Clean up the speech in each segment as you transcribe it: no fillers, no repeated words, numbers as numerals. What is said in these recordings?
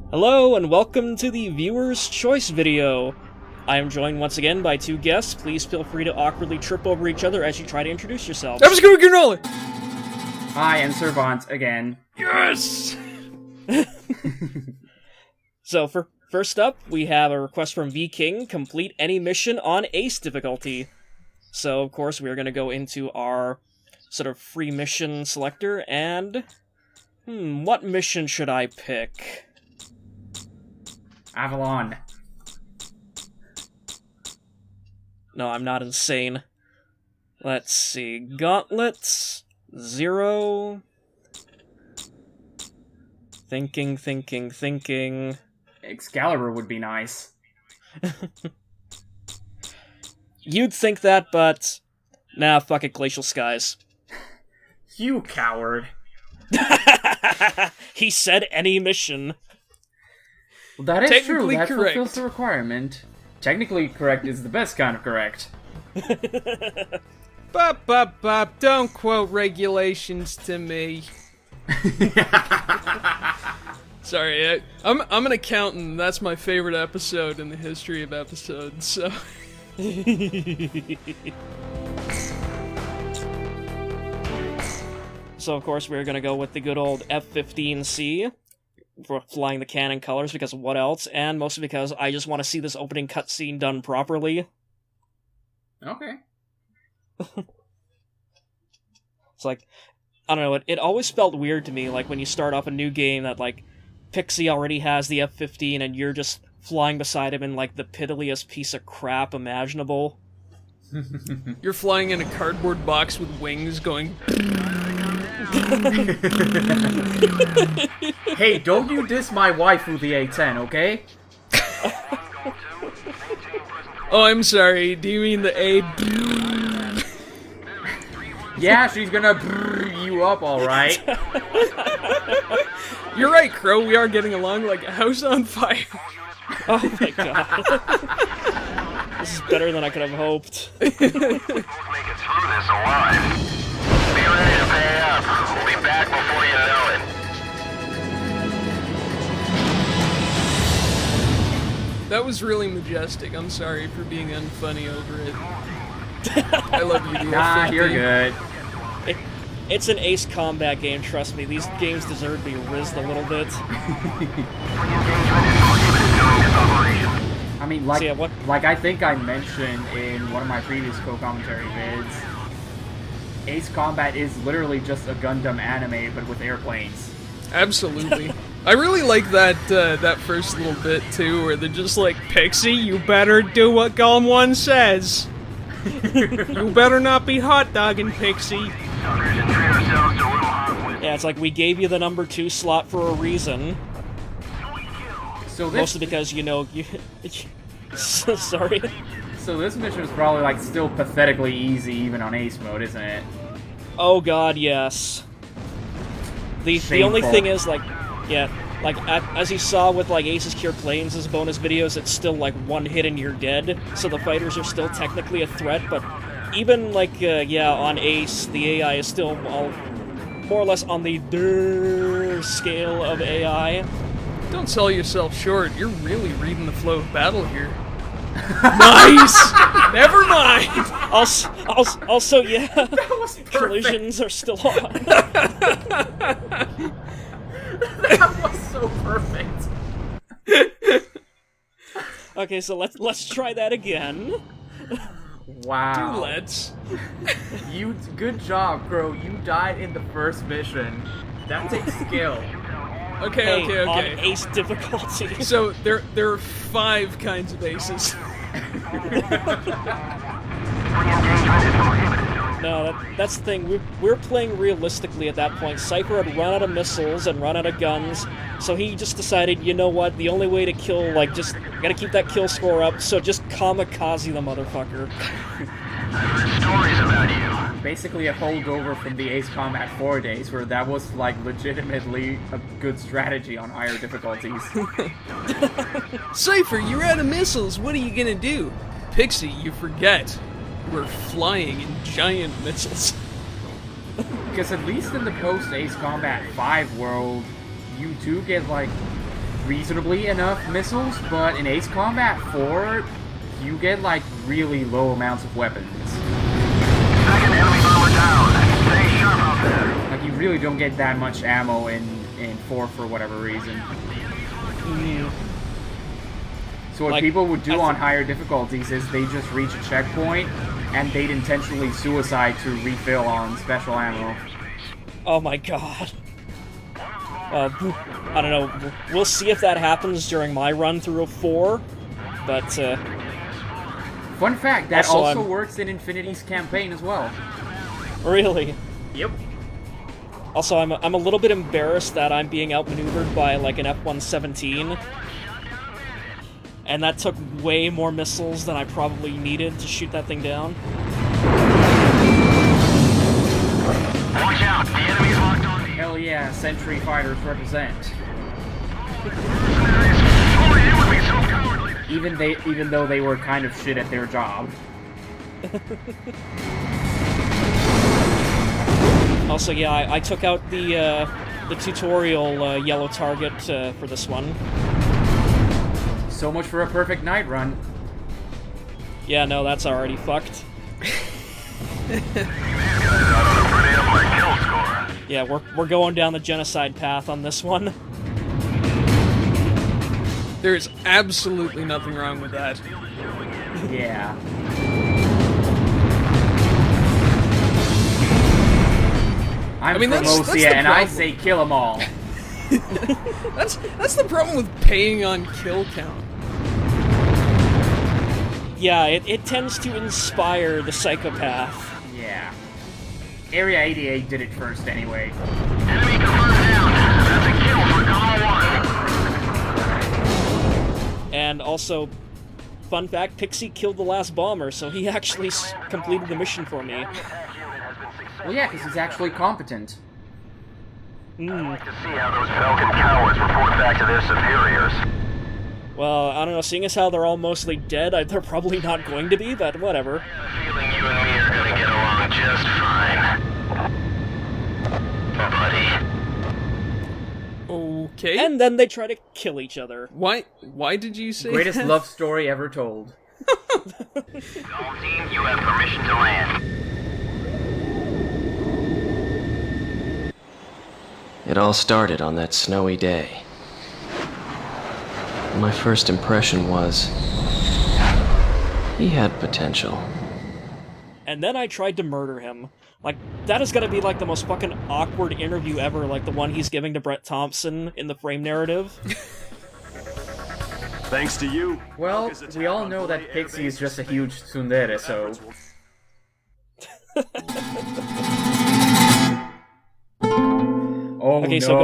Hello and welcome to the Viewer's Choice video. I am joined once again by two guests. Please feel free to awkwardly trip over each other as you try to introduce yourselves. I'm just going Granola! Hi, I'm Cirvante again. Yes! So, first up, we have a request from Vking, complete any mission on Ace difficulty. So, of course, we're going to go into our sort of free mission selector, and... what mission should I pick? Avalon. No, I'm not insane. Let's see. Gauntlets. 0. Thinking. Excalibur would be nice. You'd think that, but... Nah, fuck it, Glacial Skies. You coward. He said any mission. Well, that is true. That correct. fulfills the requirement. Technically correct is the best kind of correct. Bop, don't quote regulations to me. Sorry, I'm an accountant. That's my favorite episode in the history of episodes, so... So, of course, we're gonna go with the good old F-15C for flying the cannon colors, because what else? And mostly because I just want to see this opening cutscene done properly. Okay. It's like, I don't know, it always felt weird to me, like, when you start off a new game that, like, Pixy already has the F-15 and you're just flying beside him in, like, the piddliest piece of crap imaginable. You're flying in a cardboard box with wings going... Hey, don't you diss my waifu, the A10, okay? Oh, I'm sorry, do you mean the A... Yeah, she's gonna brrr you up, alright. You're right, Crow, we are getting along like a house on fire. Oh my god. This is better than I could have hoped. Make it through this alive. Be ready to pay up. We'll be back before you know it. That was really majestic. I'm sorry for being unfunny over it. I love you, dude. Nah, you're good. It's an Ace combat game, trust me. These games deserve to be rizzed a little bit. I mean, like, So, yeah, like I think I mentioned in one of my previous co-commentary vids, Ace Combat is literally just a Gundam anime, but with airplanes. Absolutely. I really like that that first little bit, too, where they're just like, Pixy, you better do what Golem 1 says. You better not be hot-dogging, Pixy. Yeah, it's like we gave you the number 2 slot for a reason. So this, Mostly because, you know, you... Sorry. so this mission is probably, like, still pathetically easy even on Ace mode, isn't it? Oh god, yes. The only Shameful. thing is, like, yeah, like, as you saw with, like, Ace's Cure Planes as bonus videos, it's still, like, one hit and you're dead, so the fighters are still technically a threat, but even, like, yeah, on Ace, the AI is still all more or less on the scale of AI. Don't sell yourself short. You're really reading the flow of battle here. Nice! Never mind! Also, yeah, That was perfect. collisions are still on. That was so perfect. Okay, so let's try that again. Wow. Do let's. Good job, Crow. You died in the first mission. That takes skill. Okay, Hey, okay. on Ace difficulty. So, there are 5 kinds of aces. No, that's the thing. We're playing realistically at that point. Cypher had run out of missiles and run out of guns, so he just decided, you know what, the only way to kill, like, just gotta keep that kill score up, so just kamikaze the motherfucker. Stories about you. Basically a holdover from the Ace Combat 4 days, where that was, like, legitimately a good strategy on higher difficulties. Cypher, you're out of missiles. What are you gonna do? Pixy, you forget. We're flying in giant missiles. Because at least in the post-Ace Combat 5 world, you do get, like, reasonably enough missiles, but in Ace Combat 4, you get, like, really low amounts of weapons. Second enemy bomber down. Stay sharp out there. Like, you really don't get that much ammo in 4 for whatever reason. So what Like, people would do on higher difficulties is they just reach a checkpoint, and they'd intentionally suicide to refill on special ammo. Oh my god. I don't know. We'll see if that happens during my run through of 4, but, Fun fact, that Also, also works in Infinity's campaign as well. really. Yep. Also, I'm a little bit embarrassed that I'm being outmaneuvered by, like, an F-117. And that took way more missiles than I probably needed to shoot that thing down. Watch out. The enemy's locked on to you. Hell yeah, Sentry fighters represent. Oh, you would be so cowardly. Even though they were kind of shit at their job. Also, yeah, I took out the tutorial yellow target for this one. So much for a perfect night run. Yeah, no, that's already fucked. These guys ought to pretty up my kill score. Yeah, we're going down the genocide path on this one. There's absolutely nothing wrong with that. Yeah. I'm mean, from that's Osia, the and I problem. say kill them all. That's the problem with paying on kill count. Yeah, it tends to inspire the psychopath. Yeah. Area 88 did it first anyway. Enemy confirmed down. That's a kill for Granola 1. And also, fun fact, Pixy killed the last bomber, so he actually completed the mission for me. Well, yeah, because he's actually competent. I'd like to see how those Falcon cowards report back to their superiors. Well, I don't know, seeing as how they're all mostly dead, they're probably not going to be, but whatever. I have a feeling you and me are gonna get along just fine. Buddy. Okay. And then they try to kill each other. Why did you say Greatest that? love story ever told. All team, you have permission to land. It all started on that snowy day. My first impression was, he had potential. And then I tried to murder him. Like, that is gonna be like the most fucking awkward interview ever, like the one he's giving to Brett Thompson in the Frame narrative. Thanks to you. Well, we all know that Pixy is just a huge tsundere, so... Oh, Okay, no. so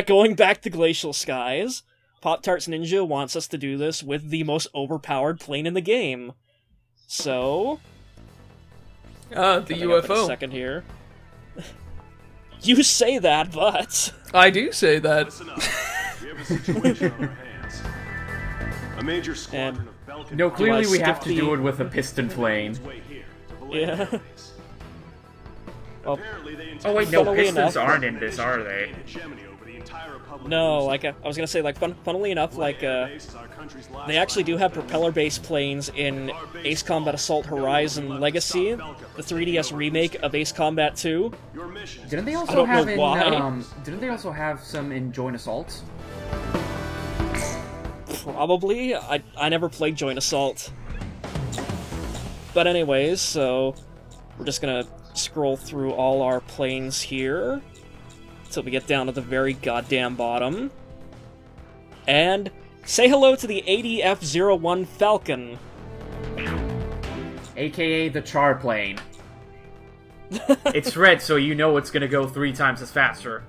going back to Glacial Skies, PoptartsNinja wants us to do this with the most overpowered plane in the game. So... The coming up in a UFO. second here. You say that, but... I do say that. Listen up. We have a situation on our hands. A major squadron of Falcon No, clearly Do I we have skip to do the- it with a piston plane. way here to Vallejo Yeah. base. Well, Apparently they Oh wait, no, Funnily pistons enough- aren't in this, are they? hegemony over the entire Republic no, of like, I was gonna say, like, funnily enough, like, Base is our country's last they actually do have line of propeller-based planes in Ace Combat Assault Horizon Legacy, the 3DS remake of Ace Combat 2. your mission. Didn't they also don't know have in, why. Didn't they also have some in Joint Assault? Probably. I never played Joint Assault. But anyways, so we're just gonna scroll through all our planes here till we get down to the very goddamn bottom. And say hello to the ADF-01 Falcon. AKA the char plane. It's red, so you know it's gonna go 3 times as faster.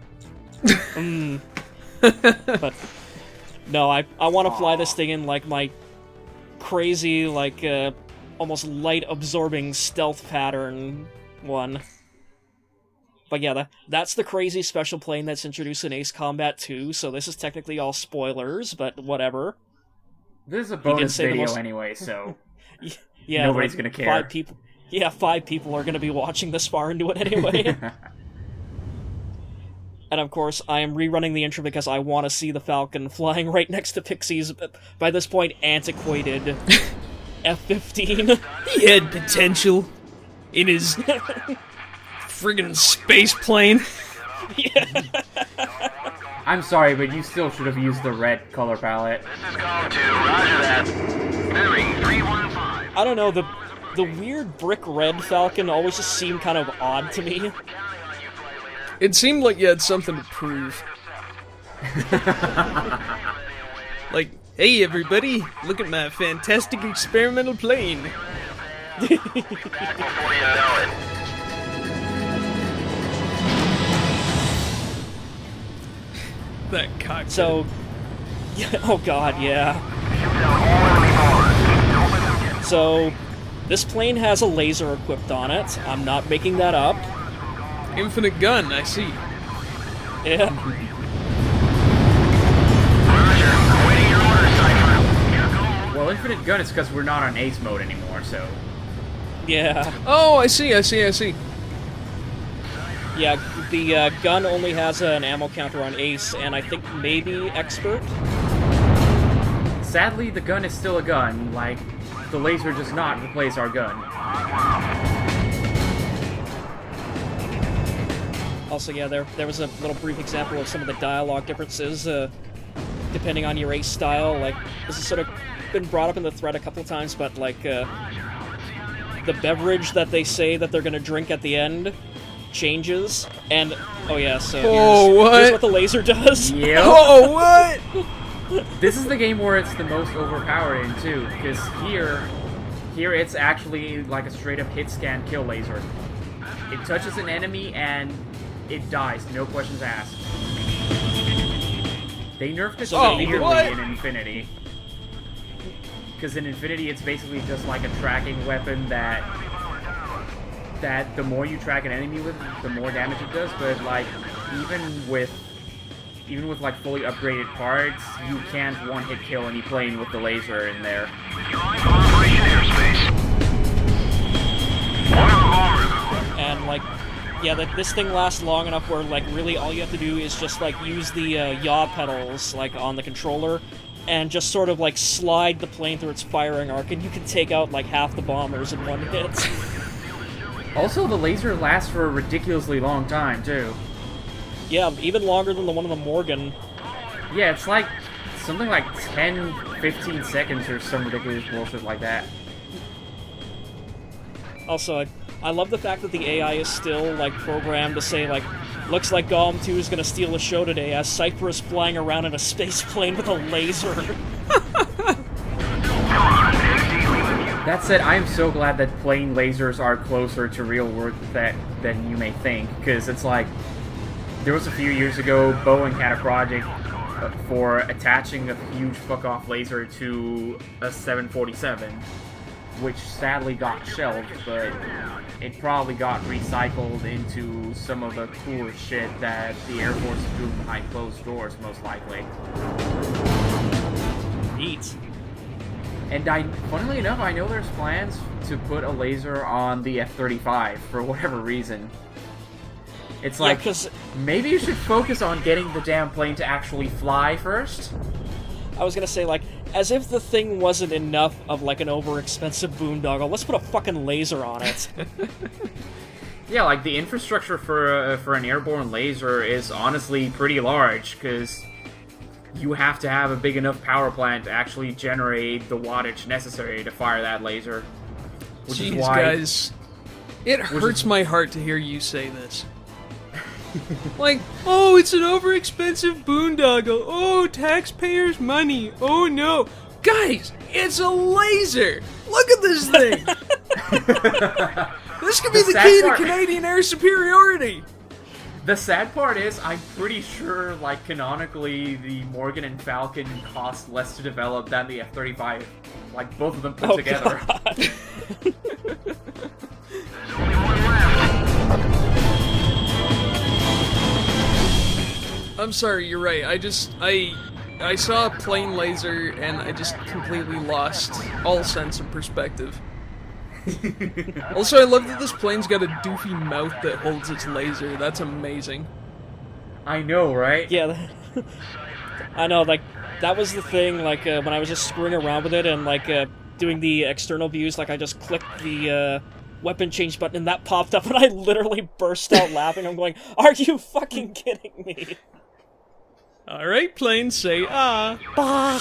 But no, I want to fly this thing in like my crazy, like, almost light-absorbing stealth pattern one. But yeah, that's the crazy special plane that's introduced in Ace Combat 2, so this is technically all spoilers, but whatever. This is a bonus say the video most- anyway, so... Yeah, Nobody's like, gonna care. 5 people. Yeah, 5 people are gonna be watching this far into it anyway. And of course, I am rerunning the intro because I want to see the Falcon flying right next to Pixie's, by this point, antiquated F-15. He had potential in his friggin' space plane. Yeah. I'm sorry, but you still should have used the red color palette. This is Call 2, roger that. Bearing 315. I don't know, the weird brick red Falcon always just seemed kind of odd to me. It seemed like you had something to prove. Like, hey everybody, look at my fantastic experimental plane. Back before you know it. That cockpit. So, yeah, oh god, yeah. So, this plane has a laser equipped on it. I'm not making that up. Infinite gun, I see. Yeah. Awaiting your order, Cypher. Well, infinite gun is because we're not on ace mode anymore, so... Yeah. Oh, I see. Yeah, the gun only has an ammo counter on ace, and I think maybe expert. Sadly, the gun is still a gun, like, the laser does not replace our gun. Also, yeah, there was a little brief example of some of the dialogue differences, depending on your ace style. Like, this has sort of been brought up in the thread a couple times, but, like, the beverage that they say that they're gonna drink at the end changes, and, oh yeah, so here's what the laser does. Yep. Oh, what? This is the game where it's the most overpowered in, too, because here it's actually like a straight-up hit, scan, kill laser. It touches an enemy, and it dies, no questions asked. They nerfed it severely in Infinity. Because in Infinity, it's basically just like a tracking weapon that the more you track an enemy with, the more damage it does, but like, even with like fully upgraded parts, you can't one-hit kill any plane with the laser in there. Operation airspace. And, like, yeah, this thing lasts long enough where, like, really all you have to do is just, like, use the yaw pedals, like, on the controller, and just sort of, like, slide the plane through its firing arc, and you can take out, like, half the bombers in one hit. Also, the laser lasts for a ridiculously long time, too. Yeah, even longer than the one on the Morgan. Yeah, it's like something like 10, 15 seconds or some ridiculous bullshit like that. Also, I love the fact that the AI is still, like, programmed to say, like, looks like Golem 2 is gonna steal the show today, as Cypher is flying around in a space plane with a laser. That said, I am so glad that plane lasers are closer to real world than you may think, because it's like, there was a few years ago, Boeing had a project for attaching a huge fuck-off laser to a 747, which sadly got shelved, but it probably got recycled into some of the cooler shit that the Air Force is doing behind closed doors, most likely. Neat. And funnily enough, I know there's plans to put a laser on the F-35 for whatever reason. It's like, maybe you should focus on getting the damn plane to actually fly first. I was gonna say, like, as if the thing wasn't enough of, like, an over-expensive boondoggle, let's put a fucking laser on it. Yeah, like, the infrastructure for an airborne laser is honestly pretty large, because you have to have a big enough power plant to actually generate the wattage necessary to fire that laser. Which is why, guys, it hurts my heart to hear you say this. Like, oh, it's an over-expensive boondoggle. Oh, taxpayers' money. Oh, no. Guys, it's a laser. Look at this thing. This could be the key to Canadian air superiority. The sad part is, I'm pretty sure, like, canonically, the Morgan and Falcon cost less to develop than the F-35. Like, both of them put together. I'm sorry, you're right. I saw a plane laser and I just completely lost all sense of perspective. Also, I love that this plane's got a doofy mouth that holds its laser. That's amazing. I know, right? Yeah, I know, like, that was the thing, like, when I was just screwing around with it and, like, doing the external views, like, I just clicked the, weapon change button and that popped up and I literally burst out laughing. I'm going, are you fucking kidding me? Alright, planes, say ah. Bah!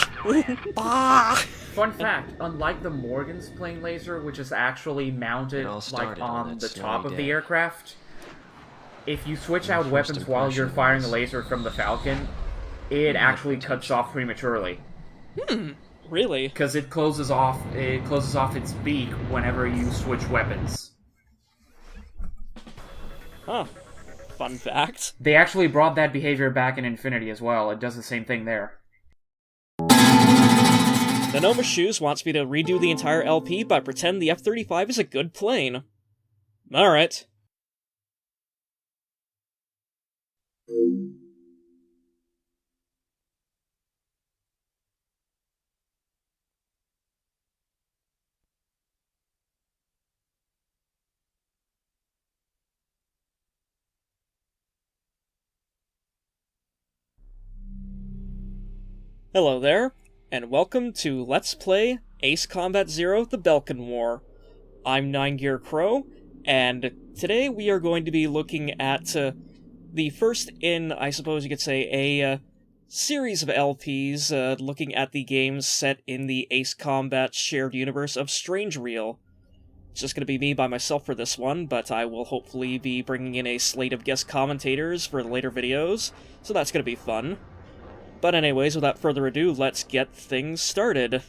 Bah! Fun fact, unlike the Morgan's plane laser, which is actually mounted It all like started on on that the top snowy of the day. aircraft, if you switch My out first weapons while you're impression firing a was- laser from the Falcon, it actually cuts off prematurely. Really? Because it closes off its beak whenever you switch weapons. Huh. Fun fact. They actually brought that behavior back in Infinity as well. It does the same thing there. Nanomashoes wants me to redo the entire LP but pretend the F-35 is a good plane. Alright. Hello there, and welcome to Let's Play Ace Combat Zero The Belkin War. I'm 9Gear Crow, and today we are going to be looking at the first in, I suppose you could say, a series of LPs looking at the games set in the Ace Combat shared universe of Strange Reel. It's just going to be me by myself for this one, but I will hopefully be bringing in a slate of guest commentators for the later videos, so that's going to be fun. But anyways, without further ado, let's get things started.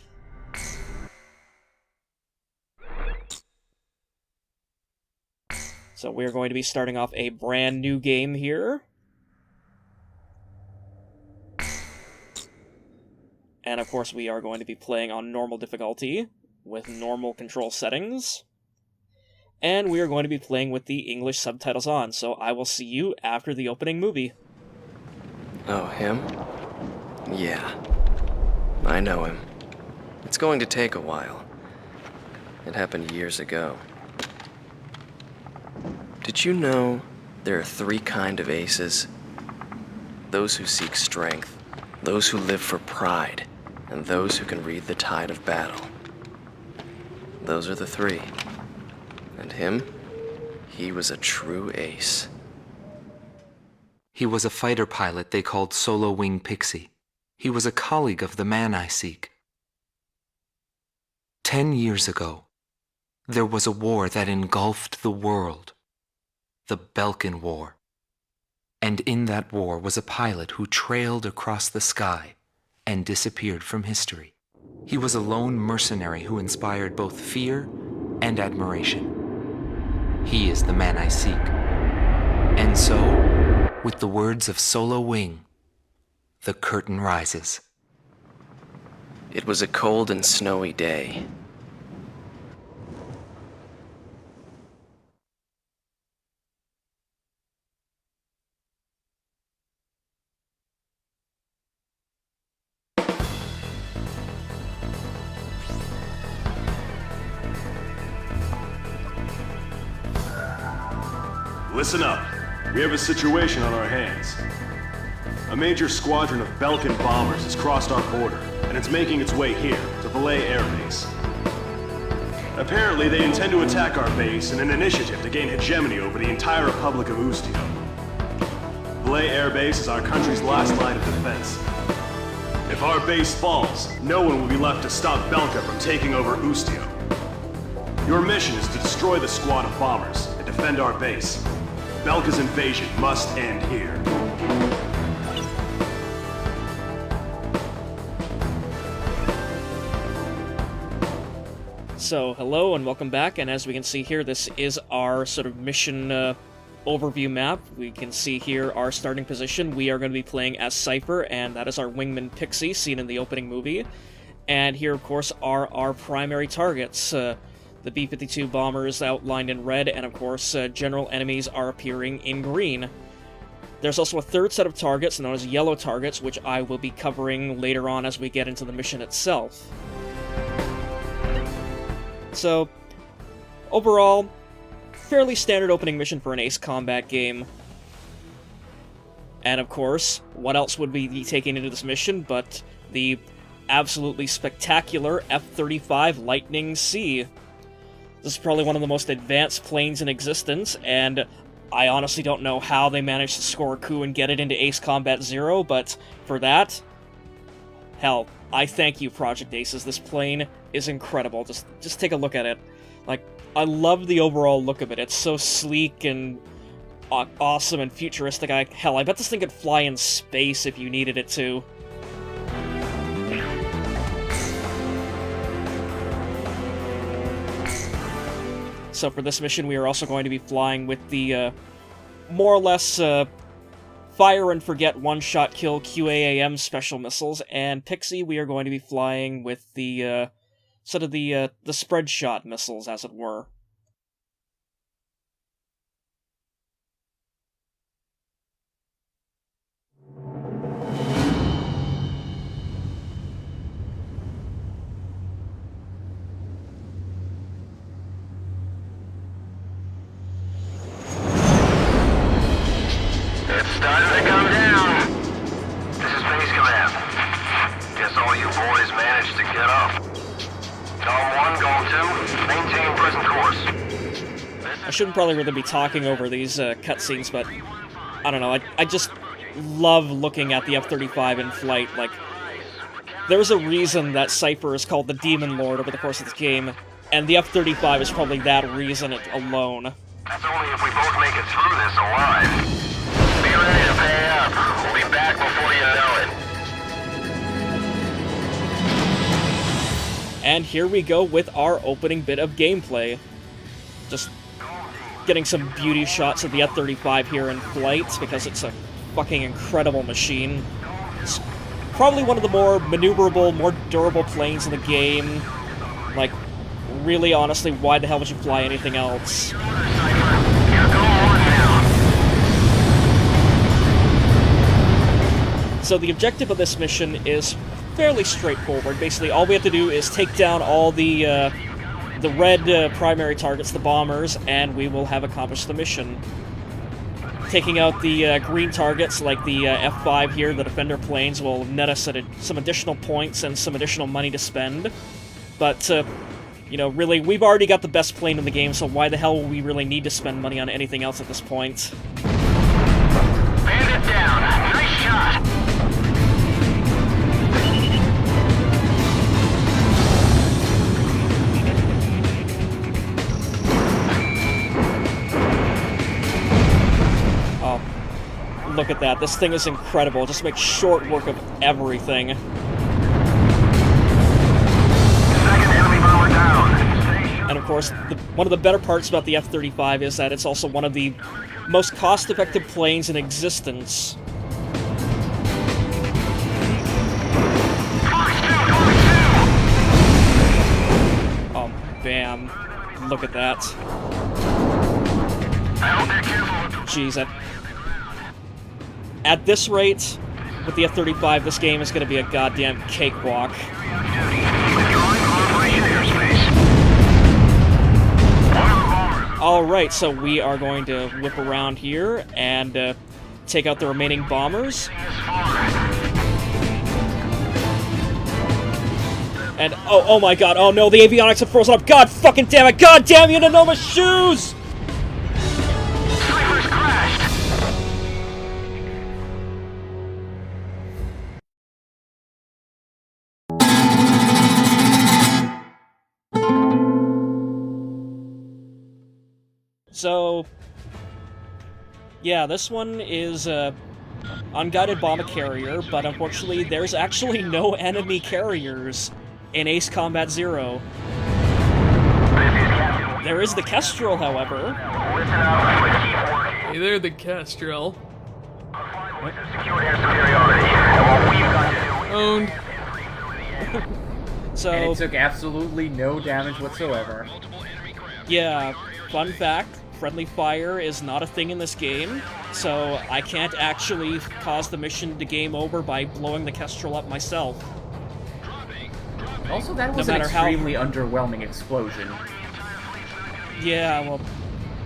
So we're going to be starting off a brand new game here. And of course we are going to be playing on normal difficulty, with normal control settings. And we are going to be playing with the English subtitles on, so I will see you after the opening movie. Oh, him? Yeah. I know him. It's going to take a while. It happened years ago. Did you know there are 3 kinds of aces? Those who seek strength, those who live for pride, and those who can read the tide of battle. Those are the 3. And him? He was a true ace. He was a fighter pilot they called Solo Wing Pixy. He was a colleague of the man I seek. 10 years ago, there was a war that engulfed the world. The Belkin War. And in that war was a pilot who trailed across the sky and disappeared from history. He was a lone mercenary who inspired both fear and admiration. He is the man I seek. And so, with the words of Solo Wing, the curtain rises. It was a cold and snowy day. Listen up. We have a situation on our hands. A major squadron of Belkin bombers has crossed our border, and it's making its way here, to Valais Air Base. Apparently, they intend to attack our base in an initiative to gain hegemony over the entire Republic of Ustio. Valais Air Base is our country's last line of defense. If our base falls, no one will be left to stop Belka from taking over Ustio. Your mission is to destroy the squad of bombers and defend our base. Belka's invasion must end here. So, hello and welcome back, and as we can see here, this is our sort of mission overview map. We can see here our starting position. We are going to be playing as Cypher, and that is our wingman Pixy, seen in the opening movie. And here, of course, are our primary targets. The B-52 bombers outlined in red, and of course, general enemies are appearing in green. There's also a third set of targets known as yellow targets, which I will be covering later on as we get into the mission itself. So, overall, fairly standard opening mission for an Ace Combat game. And of course, what else would we be taking into this mission but the absolutely spectacular F-35 Lightning C. This is probably one of the most advanced planes in existence, and I honestly don't know how they managed to score a coup and get it into Ace Combat Zero, but for that, hell, I thank you, Project Aces. This plane is incredible. Just take a look at it. Like, I love the overall look of it. It's so sleek and awesome and futuristic. Hell, I bet this thing could fly in space if you needed it to. So for this mission, we are also going to be flying with the, more or less, fire and forget one-shot kill QAAM special missiles, and Pixy, we are going to be flying with the, sort of the spread shot missiles, as it were. Starting to come down. This is Base Command. Guess all you boys managed to get up. Golem 1, Golem 2, maintain present course. I shouldn't probably really be talking over these cutscenes, but I don't know, I just love looking at the F-35 in flight. Like, there's a reason that Cypher is called the Demon Lord over the course of this game, and the F-35 is probably that reason alone. That's only if we both make it through this alive. Be ready to pay up. We'll be back before you know it. And here we go with our opening bit of gameplay. Just getting some beauty shots of the F-35 here in flight, because it's a fucking incredible machine. It's probably one of the more maneuverable, more durable planes in the game. Like, really, honestly, why the hell would you fly anything else? So the objective of this mission is fairly straightforward. Basically, all we have to do is take down all the red primary targets, the bombers, and we will have accomplished the mission. Taking out the green targets, like the F-5 here, the defender planes, will net us at some additional points and some additional money to spend. But, you know, really, we've already got the best plane in the game, so why the hell will we really need to spend money on anything else at this point? Bandit down. Nice shot. Look at that. This thing is incredible. Just makes short work of everything. Second enemy bomber down. And of course, one of the better parts about the F-35 is that it's also one of the most cost-effective planes in existence. Oh, bam. Look at that. Jeez, at this rate, with the F-35, this game is going to be a goddamn cakewalk. Alright, so we are going to whip around here and take out the remaining bombers. And, oh my god, oh no, the avionics have frozen up! God fucking damn it! God damn you, Nanomashoes! So, yeah, this one is unguided bomber carrier, but unfortunately there's actually no enemy carriers in Ace Combat Zero. There is the Kestrel, however. Hey there, the Kestrel. Owned. So, And it took absolutely no damage whatsoever. Yeah, fun fact, friendly fire is not a thing in this game, so I can't actually cause the mission to game over by blowing the Kestrel up myself. Also, that was an extremely underwhelming explosion. Yeah, well,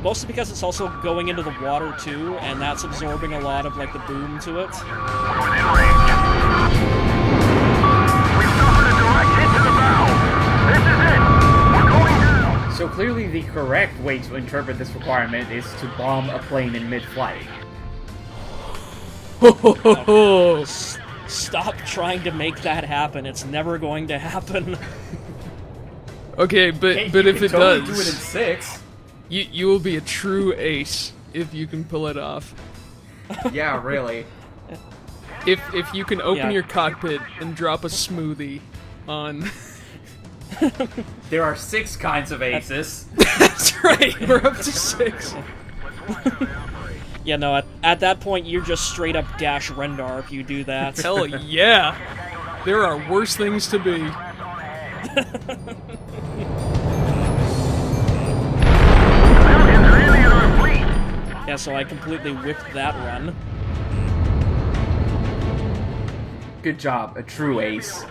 Mostly because it's also going into the water too, and that's absorbing a lot of like the boom to it. We're within range. We've suffered a direct hit to the bow. This is it. We're going down. So clearly the correct way to interpret this requirement is to bomb a plane in mid-flight. Stop trying to make that happen. It's never going to happen. Okay, but if it totally does, do it in 6. you will be a true ace if you can pull it off. Yeah, really. If you can open Yeah. your cockpit and drop a smoothie on. There are 6 kinds of aces. That's right. We're up to 6. Yeah, no, at that point, you're just straight up Dash Rendar if you do that. Hell yeah. There are worse things to be. Falcon's really in our fleet. Yeah, so I completely whipped that run. Good job, a true ace.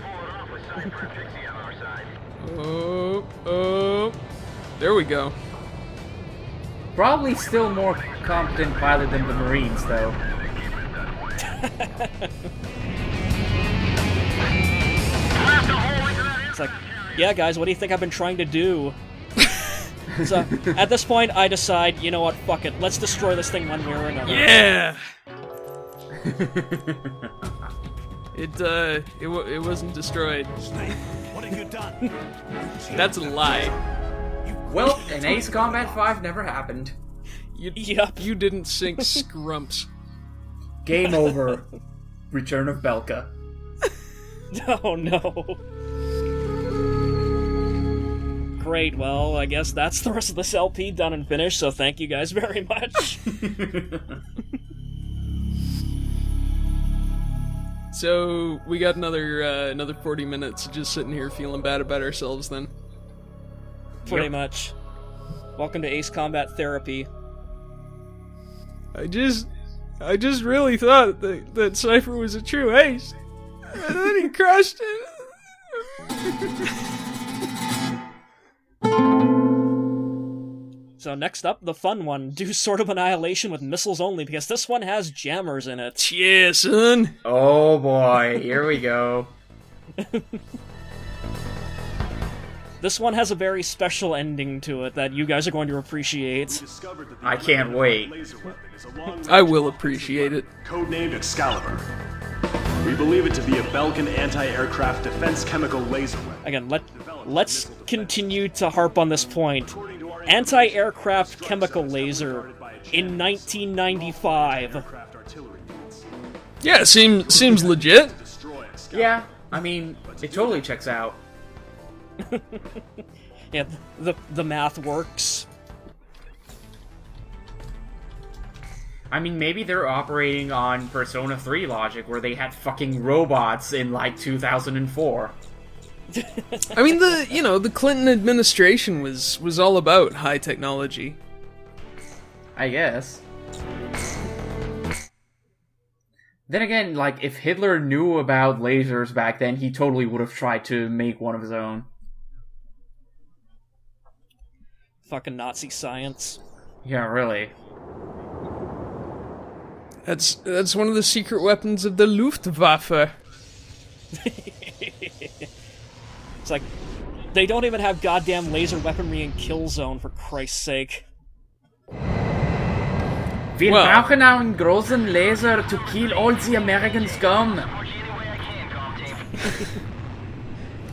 Oh. There we go. Probably still more competent pilot than the Marines, though. It's like, yeah, guys, what do you think I've been trying to do? So, at this point, I decide, you know what, fuck it, let's destroy this thing one way or another. Yeah. It wasn't destroyed. What have you done? That's a lie. Well, an Ace Combat 5 never happened. Yep. You didn't sink scrumps. Game over. Return of Belka. Oh no. Great, well, I guess that's the rest of this LP done and finished, so thank you guys very much. So we got another 40 minutes just sitting here feeling bad about ourselves then. Pretty much. Welcome to Ace Combat Therapy. I just really thought that Cypher was a true ace. And then he crushed it. So next up, the fun one. Do Sword of Annihilation with missiles only, because this one has jammers in it. Yeah, son. Oh boy, here we go. This one has a very special ending to it that you guys are going to appreciate. I can't wait. I will appreciate it. Codenamed Excalibur. We believe it to be a Belkin anti-aircraft defense chemical laser weapon. Again, let's continue to harp on this point. Anti-aircraft chemical laser in 1995. Yeah, seems legit. Yeah, I mean, it totally checks out. Yeah, the math works. I mean, maybe they're operating on Persona 3 logic, where they had fucking robots in, like, 2004. I mean, the Clinton administration was all about high technology. I guess. Then again, like, if Hitler knew about lasers back then, he totally would have tried to make one of his own. Fucking Nazi science. Yeah, really. That's one of the secret weapons of the Luftwaffe. It's like, they don't even have goddamn laser weaponry in Killzone, for Christ's sake. Wir brauchen einen großen Laser to kill all the American scum.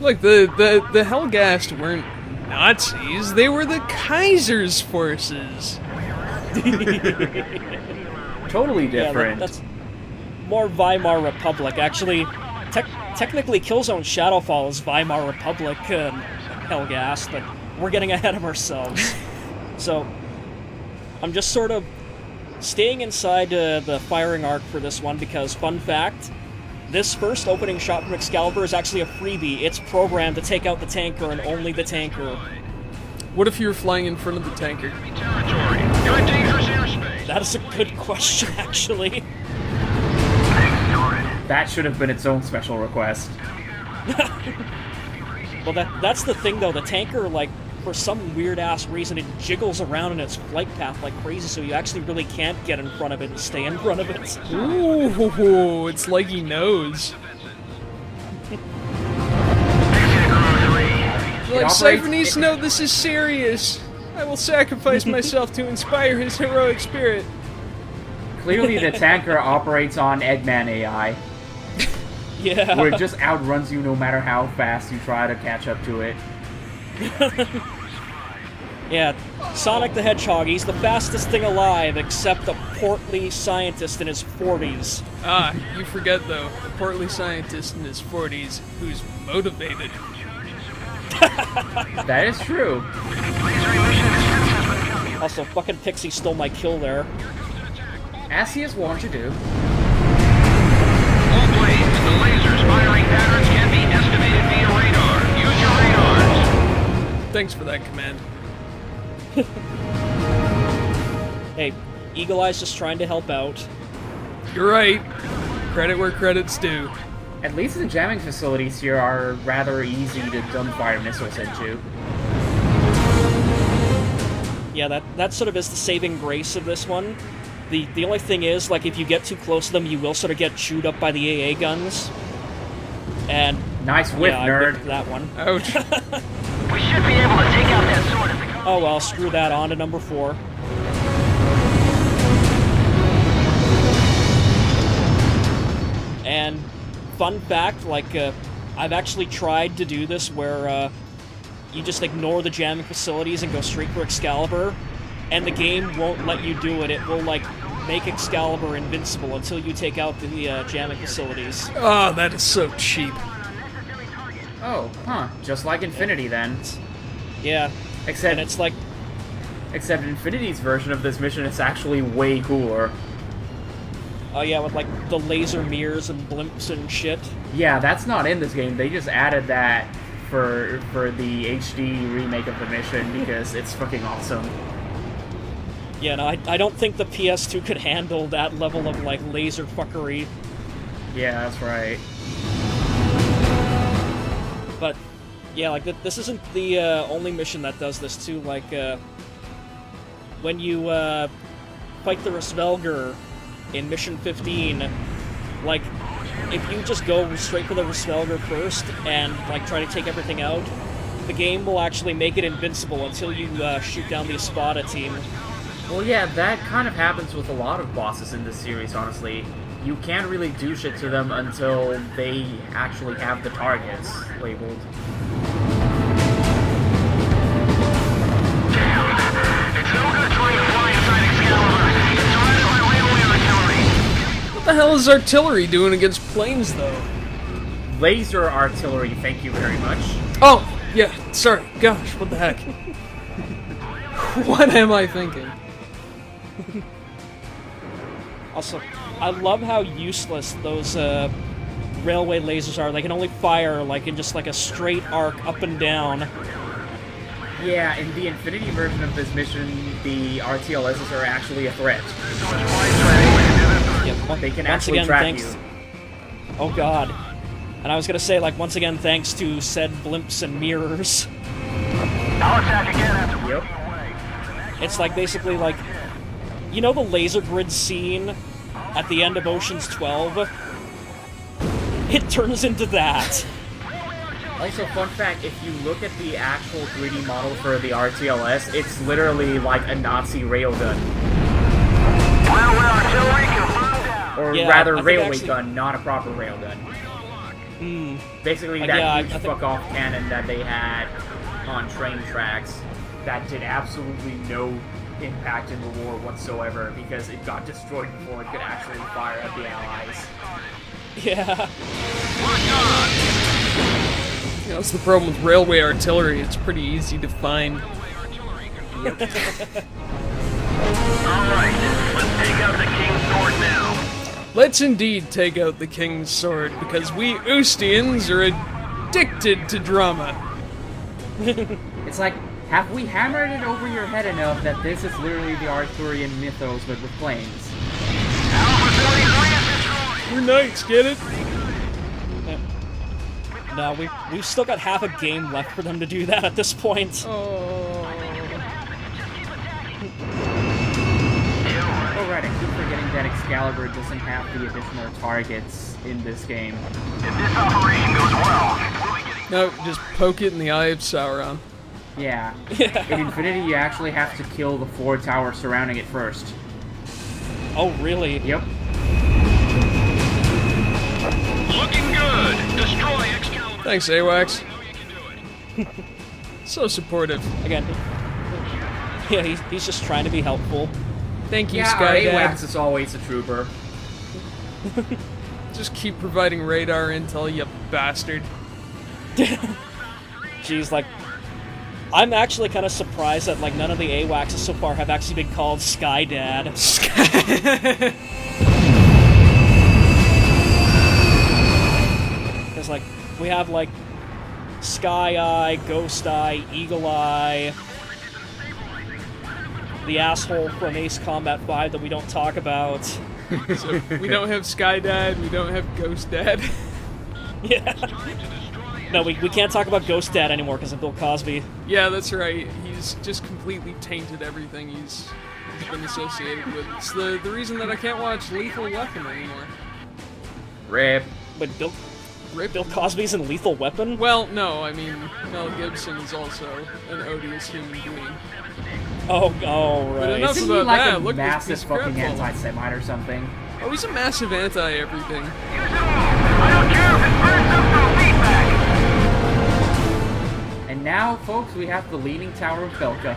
Look, the Helghast weren't Nazis. They were the Kaiser's forces. Totally Yeah, different. that's more Weimar Republic. Actually, technically Killzone Shadowfall is Weimar Republic Helghast, but we're getting ahead of ourselves. So, I'm just sort of staying inside the firing arc for this one because, fun fact, this first opening shot from Excalibur is actually a freebie. It's programmed to take out the tanker and only the tanker. What if you were flying in front of the tanker? That is a good question, actually. That should have been its own special request. Well, that's the thing, though. The tanker, like, for some weird-ass reason, it jiggles around in its flight path like crazy, so you actually really can't get in front of it and stay in front of it. Ooh, it's like he knows. Like, Cypher needs to know this is serious. I will sacrifice myself to inspire his heroic spirit. Clearly the tanker operates on Eggman AI. Yeah. Where it just outruns you no matter how fast you try to catch up to it. Yeah, Sonic the Hedgehog, he's the fastest thing alive, except a portly scientist in his 40s. Ah, you forget though, a portly scientist in his 40s who's motivated. That is true. Also, fucking Pixy stole my kill there. As he is wont to do. All blades, the lasers firing patterns can be estimated via radar. Use your radars. Thanks for that command. Hey, Eagle Eye's just trying to help out. You're right. Credit where credit's due. At least the jamming facilities here are rather easy to dumbfire missiles into. Yeah, that sort of is the saving grace of this one. The only thing is, like, if you get too close to them, you will sort of get chewed up by the AA guns. And nice whiff, yeah, nerd. I whiffed that one. Ouch. We should be able to take out that sword if we go. Oh well, screw that, on to number 4. And fun fact, like, I've actually tried to do this where you just ignore the jamming facilities and go straight for Excalibur, and the game won't let you do it. It will, like, make Excalibur invincible until you take out the jamming facilities. Oh, that is so cheap. Oh, huh. Just like Infinity then. Yeah. Except And it's like, except Infinity's version of this mission is actually way cooler. oh yeah, with, like, the laser mirrors and blimps and shit. Yeah, that's not in this game. They just added that for the HD remake of the mission because it's fucking awesome. Yeah, no, I don't think the PS2 could handle that level of, like, laser fuckery. Yeah, that's right. But, yeah, like, this isn't the only mission that does this, too. Like, when you fight the Resvelger in Mission 15, like, if you just go straight for the Resvelger first and, like, try to take everything out, the game will actually make it invincible until you shoot down the Espada team. Well, yeah, that kind of happens with a lot of bosses in this series, honestly. You can't really do shit to them until they actually have the targets labeled. It's no good trying to fly inside Excalibur. It's surrounded by railway artillery. What the hell is artillery doing against planes, though? Laser artillery, thank you very much. Oh, yeah, sorry. Gosh, what the heck? What am I thinking? Also, I love how useless those railway lasers are. They can only fire, like, in just, like, a straight arc up and down. Yeah, in the Infinity version of this mission, the RTLSs are actually a threat. Yeah, They can once actually again, track thanks. you. Oh god. And I was gonna say, like, once again, thanks to said blimps and mirrors. I'll attack again after Yep. It's like, basically, like, you know the laser grid scene at the end of Ocean's 12? It turns into that. Also, fun fact, if you look at the actual 3D model for the RTLS, it's literally like a Nazi railgun. Railway artillery confirmed down. Or Yeah, rather, I think railway actually- gun, not a proper railgun. Basically, Yeah, that I huge think- fuck-off cannon that they had on train tracks that did absolutely no impact in the war whatsoever because it got destroyed before it could actually fire at the Allies. Yeah. You know, that's the problem with railway artillery. It's pretty easy to find. Alright, let's take out the King's Sword now. Let's indeed take out the King's Sword, because we Ustians are addicted to drama. It's like, have we hammered it over your head enough that this is literally the Arthurian mythos but with planes? We're knights, get it? No, we've still got half a game left for them to do that at this point. Oh. Oh right, I keep forgetting that Excalibur doesn't have the additional targets in this game. If this operation goes well, we'll be getting... No, just poke it in the eye of Sauron. Yeah. In Infinity, you actually have to kill the 4 towers surrounding it first. Oh, really? Yep. Looking good! Destroy Excalibur! Thanks, AWACS. So supportive. Again, yeah, he's just trying to be helpful. Thank you, Yeah, our Sky Dad. AWACS is always a trooper. Just keep providing radar intel, you bastard. Jeez, like, I'm actually kind of surprised that, like, none of the AWACS so far have actually been called Sky Dad. Because, like, we have, like, Sky Eye, Ghost Eye, Eagle Eye, the asshole from Ace Combat 5 that we don't talk about. So we don't have Sky Dad, we don't have Ghost Dad. Yeah. No, we can't talk about Ghost Dad anymore because of Bill Cosby. Yeah, that's right. He's just completely tainted everything he's been associated with. It's the reason that I can't watch Lethal Weapon anymore. RIP. But Bill Rip. Cosby's in Lethal Weapon? Well, no, I mean, Mel Gibson is also an odious human being. Oh, But right. enough Isn't he about like that. a Look at this massive piece of fucking crap. anti-Semite or something? Oh, he's a massive anti-everything. I don't care if it burns up the feedback! And now, folks, we have the Leaning Tower of Belka.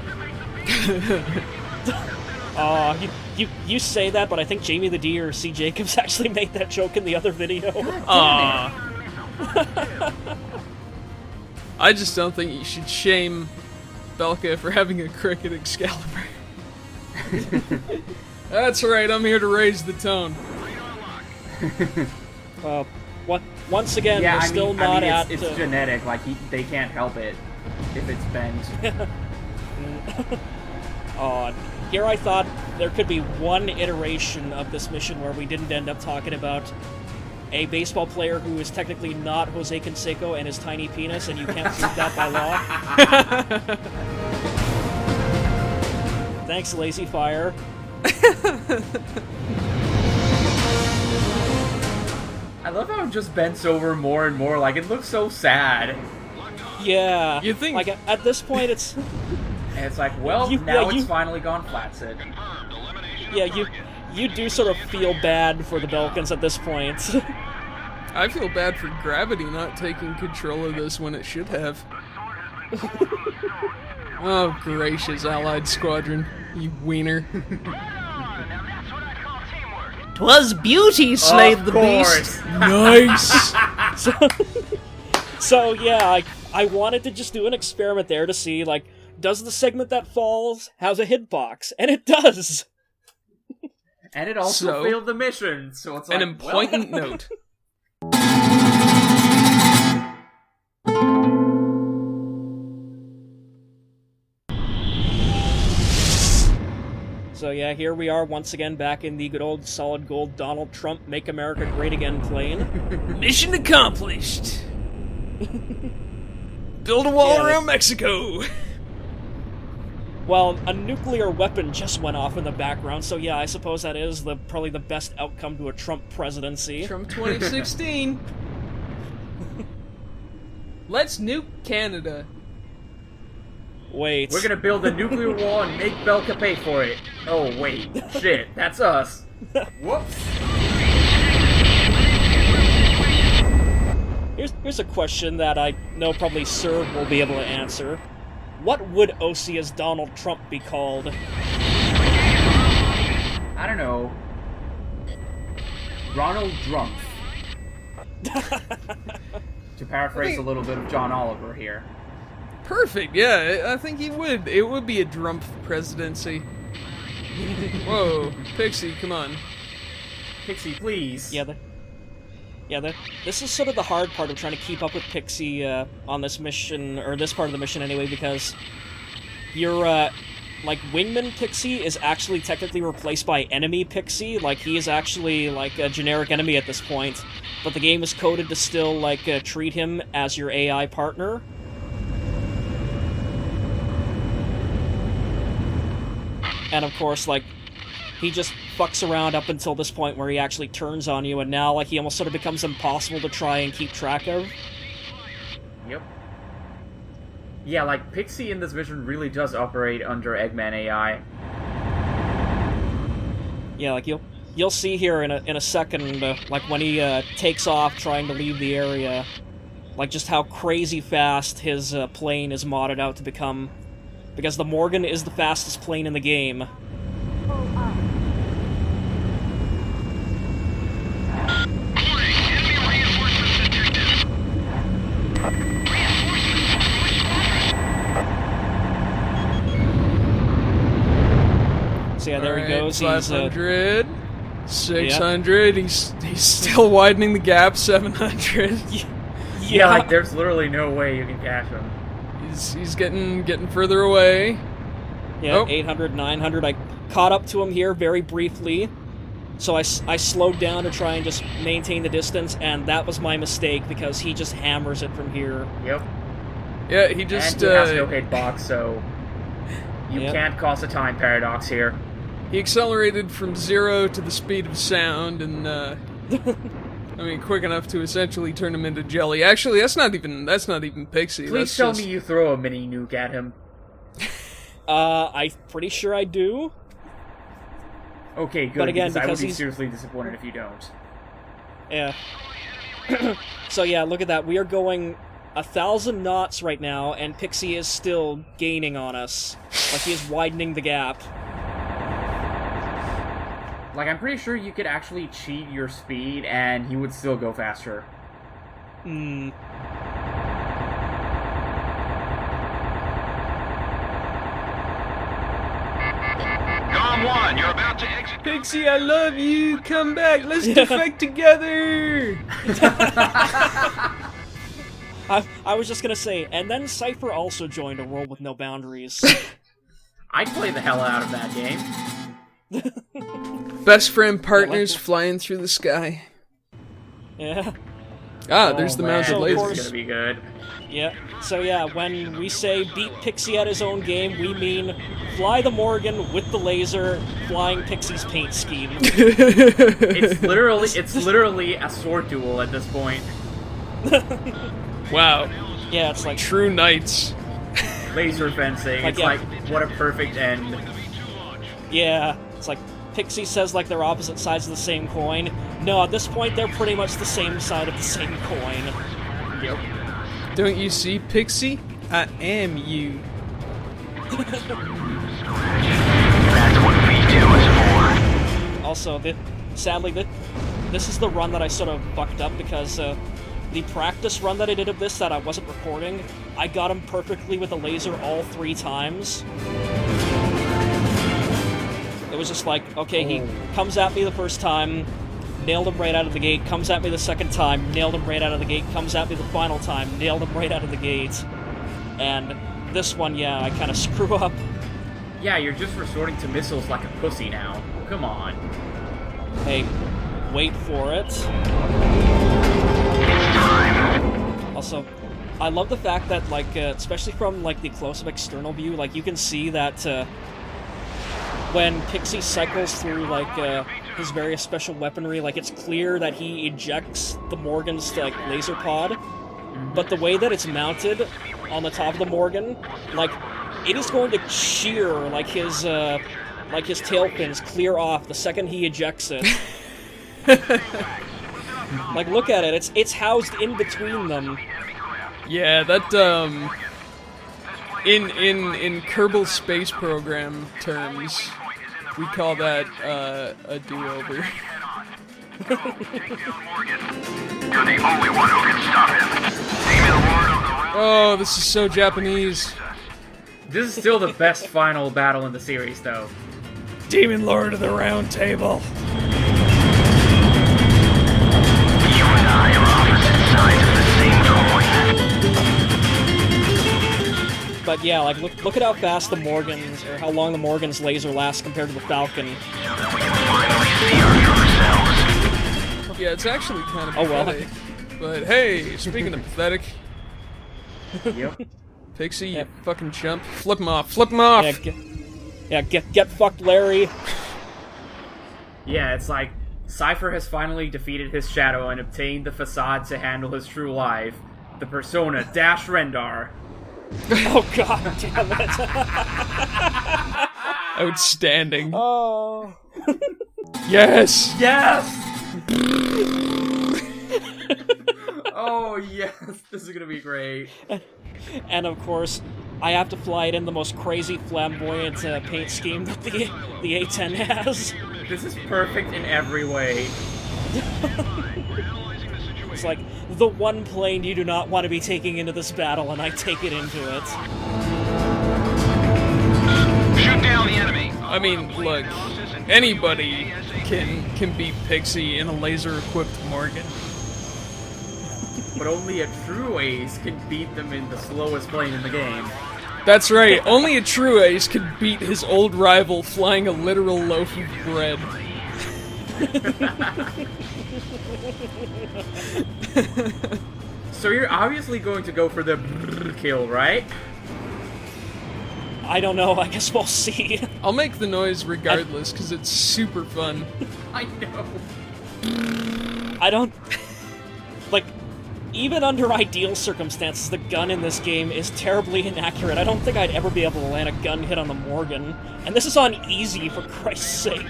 You say that, but I think Jamie the D or C. Jacobs actually made that joke in the other video. Aww. I just don't think you should shame Belka for having a crooked Excalibur. That's right, I'm here to raise the tone. Once again, Yeah, we're still not at... it's genetic, like, they can't help it if it's bent. Here I thought there could be one iteration of this mission where we didn't end up talking about a baseball player who is technically not Jose Canseco and his tiny penis, and you can't prove that by law. Thanks, Lazy Fire. I love how it just bends over more and more, like, it looks so sad. Yeah. You think- Like, at this point, it's... And it's like, well, it's finally gone flat, Sid. Yeah, you do sort of feel bad for the Belkans at this point. I feel bad for Gravity not taking control of this when it should have. Oh, gracious, Allied Squadron, you wiener. 'Twas beauty slayed the beast. Nice! So yeah, I wanted to just do an experiment there to see, like, does the segment that falls have a hitbox? And it does! And it also So, failed the mission, so it's like, An important note. So yeah, here we are once again back in the good old solid gold Donald Trump Make America Great Again plane. Mission accomplished! Build a wall Yeah, around Mexico! Well, a nuclear weapon just went off in the background, so yeah, I suppose that is probably the best outcome to a Trump presidency. Trump 2016. Let's nuke Canada. Wait. We're gonna build a nuclear wall and make Belka pay for it. Oh, wait. Shit, that's us. Whoops. Here's a question that I know probably Serb will be able to answer. What would Osia's Donald Trump be called? I don't know. Ronald Drumpf. To paraphrase a little bit of John Oliver here. Perfect, yeah, I think he would. It would be a Drumpf presidency. Whoa, Pixy, come on. Pixie, please. This is sort of the hard part of trying to keep up with Pixie on this mission, or this part of the mission anyway, because your, like, Wingman Pixie is actually technically replaced by Enemy Pixie. Like, he is actually, like, a generic enemy at this point. but the game is coded to still, like, treat him as your AI partner. And of course, like, he just fucks around up until this point where he actually turns on you, and now, like, he almost sort of becomes impossible to try and keep track of. Yep. Yeah, like, Pixy in this mission really does operate under Eggman AI. Yeah, like, you'll see here in a second, like, when he takes off trying to leave the area, like, just how crazy fast his plane is modded out to become. Because the Morgan is the fastest plane in the game. So yeah, there he goes. 500, 600. Yep. He's still widening the gap. 700. Yeah, like there's literally no way you can catch him. He's getting further away. Yeah, 800, 900. I caught up to him here very briefly. So I slowed down to try and just maintain the distance, and that was my mistake because he just hammers it from here. Yep. Yeah, he just and he has no hitbox, so you can't cause a time paradox here. He accelerated from 0 to the speed of sound, and I mean, quick enough to essentially turn him into jelly. Actually, that's not even Pixy. Please tell me you throw a mini nuke at him. I'm pretty sure I do. Okay, good. But again, because I would be he's seriously disappointed if you don't. Yeah. So yeah, look at that. We are going 1,000 knots right now, and Pixy is still gaining on us. Like, he is widening the gap. Like, I'm pretty sure you could actually cheat your speed, and he would still go faster. Hmm. Gone one, you're about to exit. Pixy, I love you. Come back. Let's defect together. I was just gonna say, and then Cypher also joined A World with No Boundaries. I'd play the hell out of that game. Best friend partners flying through the sky. Yeah. Ah, there's the mounted laser. This is gonna be good. Yeah. So yeah, when we say beat Pixy at his own game, we mean fly the Morgan with the laser, flying Pixy's paint scheme. It's literally a sword duel at this point. Wow. Yeah, it's like true knights. Laser fencing. Like, it's yeah. like what a perfect end. Yeah, it's like Pixy says like they're opposite sides of the same coin. No, at this point they're pretty much the same side of the same coin. Yep. Don't you see, Pixy? I am you. That's what V2 is for. Also, sadly, this is the run that I sort of fucked up because the practice run that I did of this that I wasn't recording, I got him perfectly with a laser all 3 times. It was just like, okay, he comes at me the first time, nailed him right out of the gate, comes at me the second time, nailed him right out of the gate, comes at me the final time, nailed him right out of the gate. And this one, yeah, I kind of screw up. Yeah, you're just resorting to missiles like a pussy now. Come on. Hey, wait for it. Also, I love the fact that, like, especially from, like, the close-up external view, like, you can see that, when Pixy cycles through, like, his various special weaponry, like, it's clear that he ejects the Morgan's, like, laser pod, but the way that it's mounted on the top of the Morgan, like, it is going to shear, like, his tail fins clear off the second he ejects it. Like, look at it, it's housed in between them. Yeah, that, in Kerbal Space Program terms, we call that, a do-over. You're the only one who can stop him. Demon Lord of the Realm. Oh, this is so Japanese. This is still the best final battle in the series, though. Demon Lord of the Round Table. You and I are opposite sides of the same coin. But yeah, like, look at how fast the Morgan's, or how long the Morgan's laser lasts compared to the Falcon. So that we can finally see our true selves. Yeah, it's actually kind of Oh, well. pathetic. But hey, speaking of pathetic, Yep. Pixy, Yeah. you fucking chump. Flip him off. Flip him off! Get fucked, Larry. Yeah, it's like Cypher has finally defeated his shadow and obtained the facade to handle his true life, the persona Dash Rendar. Oh god damn it. Outstanding. Oh. Yes! Yes! Oh yes, this is gonna be great. And of course, I have to fly it in the most crazy flamboyant paint scheme that the A10 has. This is perfect in every way. It's like the one plane you do not want to be taking into this battle, and I take it into it. Shoot down the enemy. I mean, look, anybody can beat Pixy in a laser-equipped Morgan. But only a true ace can beat them in the slowest plane in the game. That's right, only a true ace could beat his old rival flying a literal loaf of bread. So you're obviously going to go for the kill, right? I don't know, I guess we'll see. I'll make the noise regardless, because it's super fun. I know. I don't... Like, even under ideal circumstances, the gun in this game is terribly inaccurate. I don't think I'd ever be able to land a gun hit on the Morgan. And this is on easy, for Christ's sake.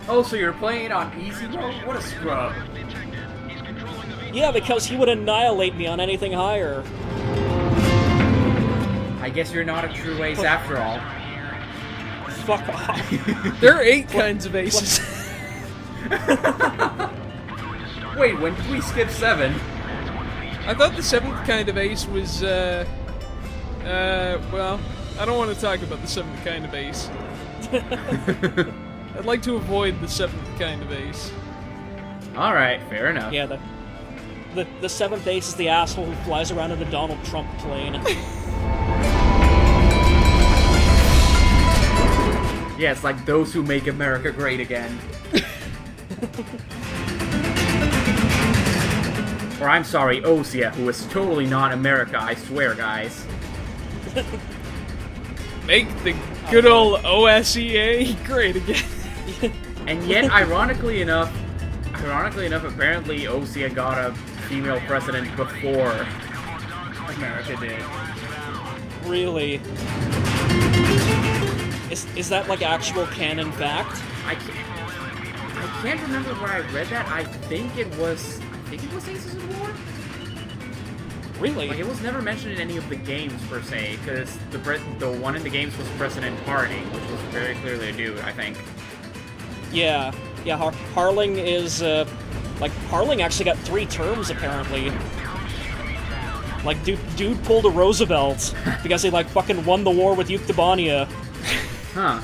Oh, so you're playing on easy mode? What a scrub. Yeah, because he would annihilate me on anything higher. I guess you're not a true ace after all. Fuck off. There are 8 kinds of aces. Wait, when did we skip 7? I thought the 7th kind of ace was, well, I don't want to talk about the 7th kind of ace. I'd like to avoid the 7th kind of ace. Alright, fair enough. Yeah, the seventh ace is the asshole who flies around in a Donald Trump plane. Yeah, it's like those who make America great again. Or I'm sorry, Osia, who is totally not America, I swear, guys. Make the good old OSEA great again. And yet, ironically enough, apparently Osia got a female president before America did. Really? Is that like actual canon fact? I can't remember where I read that. I think it was Aces of War? Really? Like, it was never mentioned in any of the games, per se, because the one in the games was President Harding, which was very clearly a dude, I think. Yeah. Yeah, Harling is, like, Harling actually got 3 terms, apparently. Like, dude pulled a Roosevelt because he, like, fucking won the war with Yuktabania. Huh.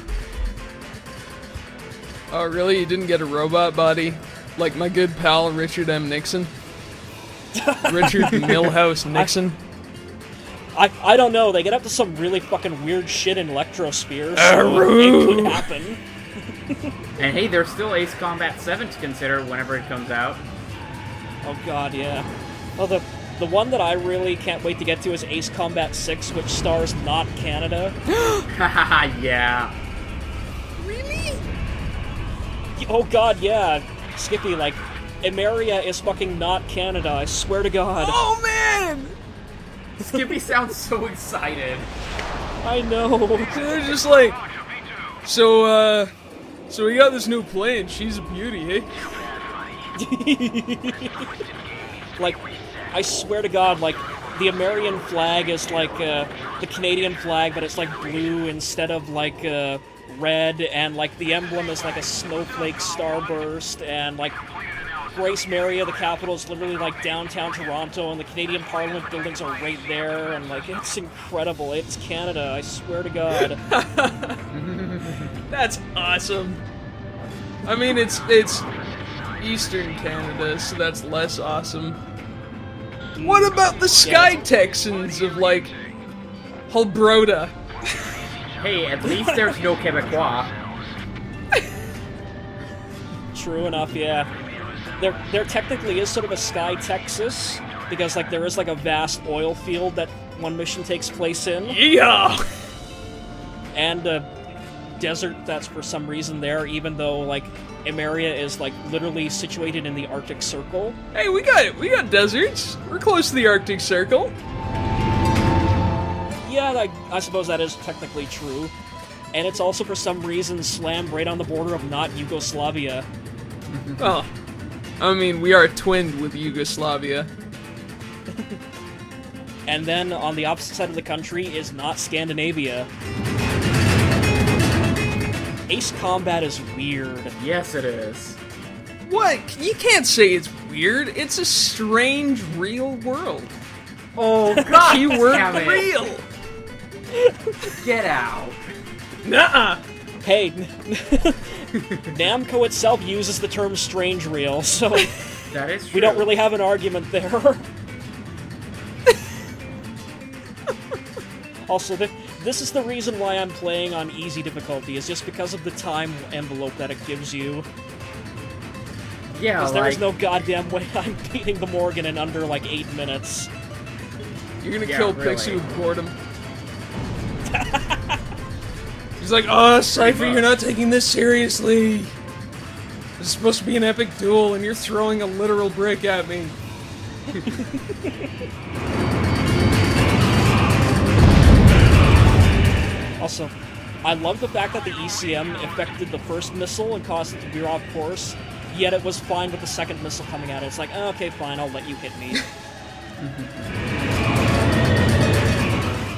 Oh, really? You didn't get a robot body? Like my good pal Richard M. Nixon? Richard Milhouse Nixon? I don't know, they get up to some really fucking weird shit in Electrosphere, so it could happen. And hey, there's still Ace Combat 7 to consider whenever it comes out. Oh god, yeah. Oh, the one that I really can't wait to get to is Ace Combat 6, which stars not Canada. Haha, yeah. Oh god, yeah. Skippy, like, Emeria is fucking not Canada, I swear to god. Oh man! Skippy sounds so excited. I know. They're just like, so we got this new plane, she's a beauty, eh? Like, I swear to god, like, the American flag is like, the Canadian flag, but it's like blue instead of like, red, and like the emblem is like a snowflake starburst, and like Grace Maria, the capital, is literally like downtown Toronto, and the Canadian Parliament buildings are right there, and like it's incredible. It's Canada, I swear to God. That's awesome. I mean, it's Eastern Canada, so that's less awesome. What about the Sky Texans of like Hulbroda? Hey, at least there's no Quebecois. true enough, yeah. There technically is sort of a Sky Texas, because like there is like a vast oil field that one mission takes place in. Yeah! And a desert that's for some reason there, even though like Emeria is like literally situated in the Arctic Circle. Hey, we got deserts. We're close to the Arctic Circle. Yeah, I suppose that is technically true. And it's also for some reason slammed right on the border of not Yugoslavia. Well, I mean, we are twinned with Yugoslavia. And then on the opposite side of the country is not Scandinavia. Ace Combat is weird. Yes, it is. What? You can't say it's weird. It's a strange, real world. Oh, God Keyword damn it. real. Get out. Nuh-uh. Hey, Namco itself uses the term strange real, so That is true. we don't really have an argument there. Also, this is the reason why I'm playing on easy difficulty, is just because of the time envelope that it gives you. Yeah, Because like... there's no goddamn way I'm beating the Morgan in under, like, 8 minutes. You're gonna Yeah, kill really. Pixy with boredom. He's like, oh, Cypher, you're not taking this seriously. This is supposed to be an epic duel, and you're throwing a literal brick at me. Also, I love the fact that the ECM affected the first missile and caused it to veer off course, yet it was fine with the second missile coming at it. It's like, oh, okay, fine, I'll let you hit me.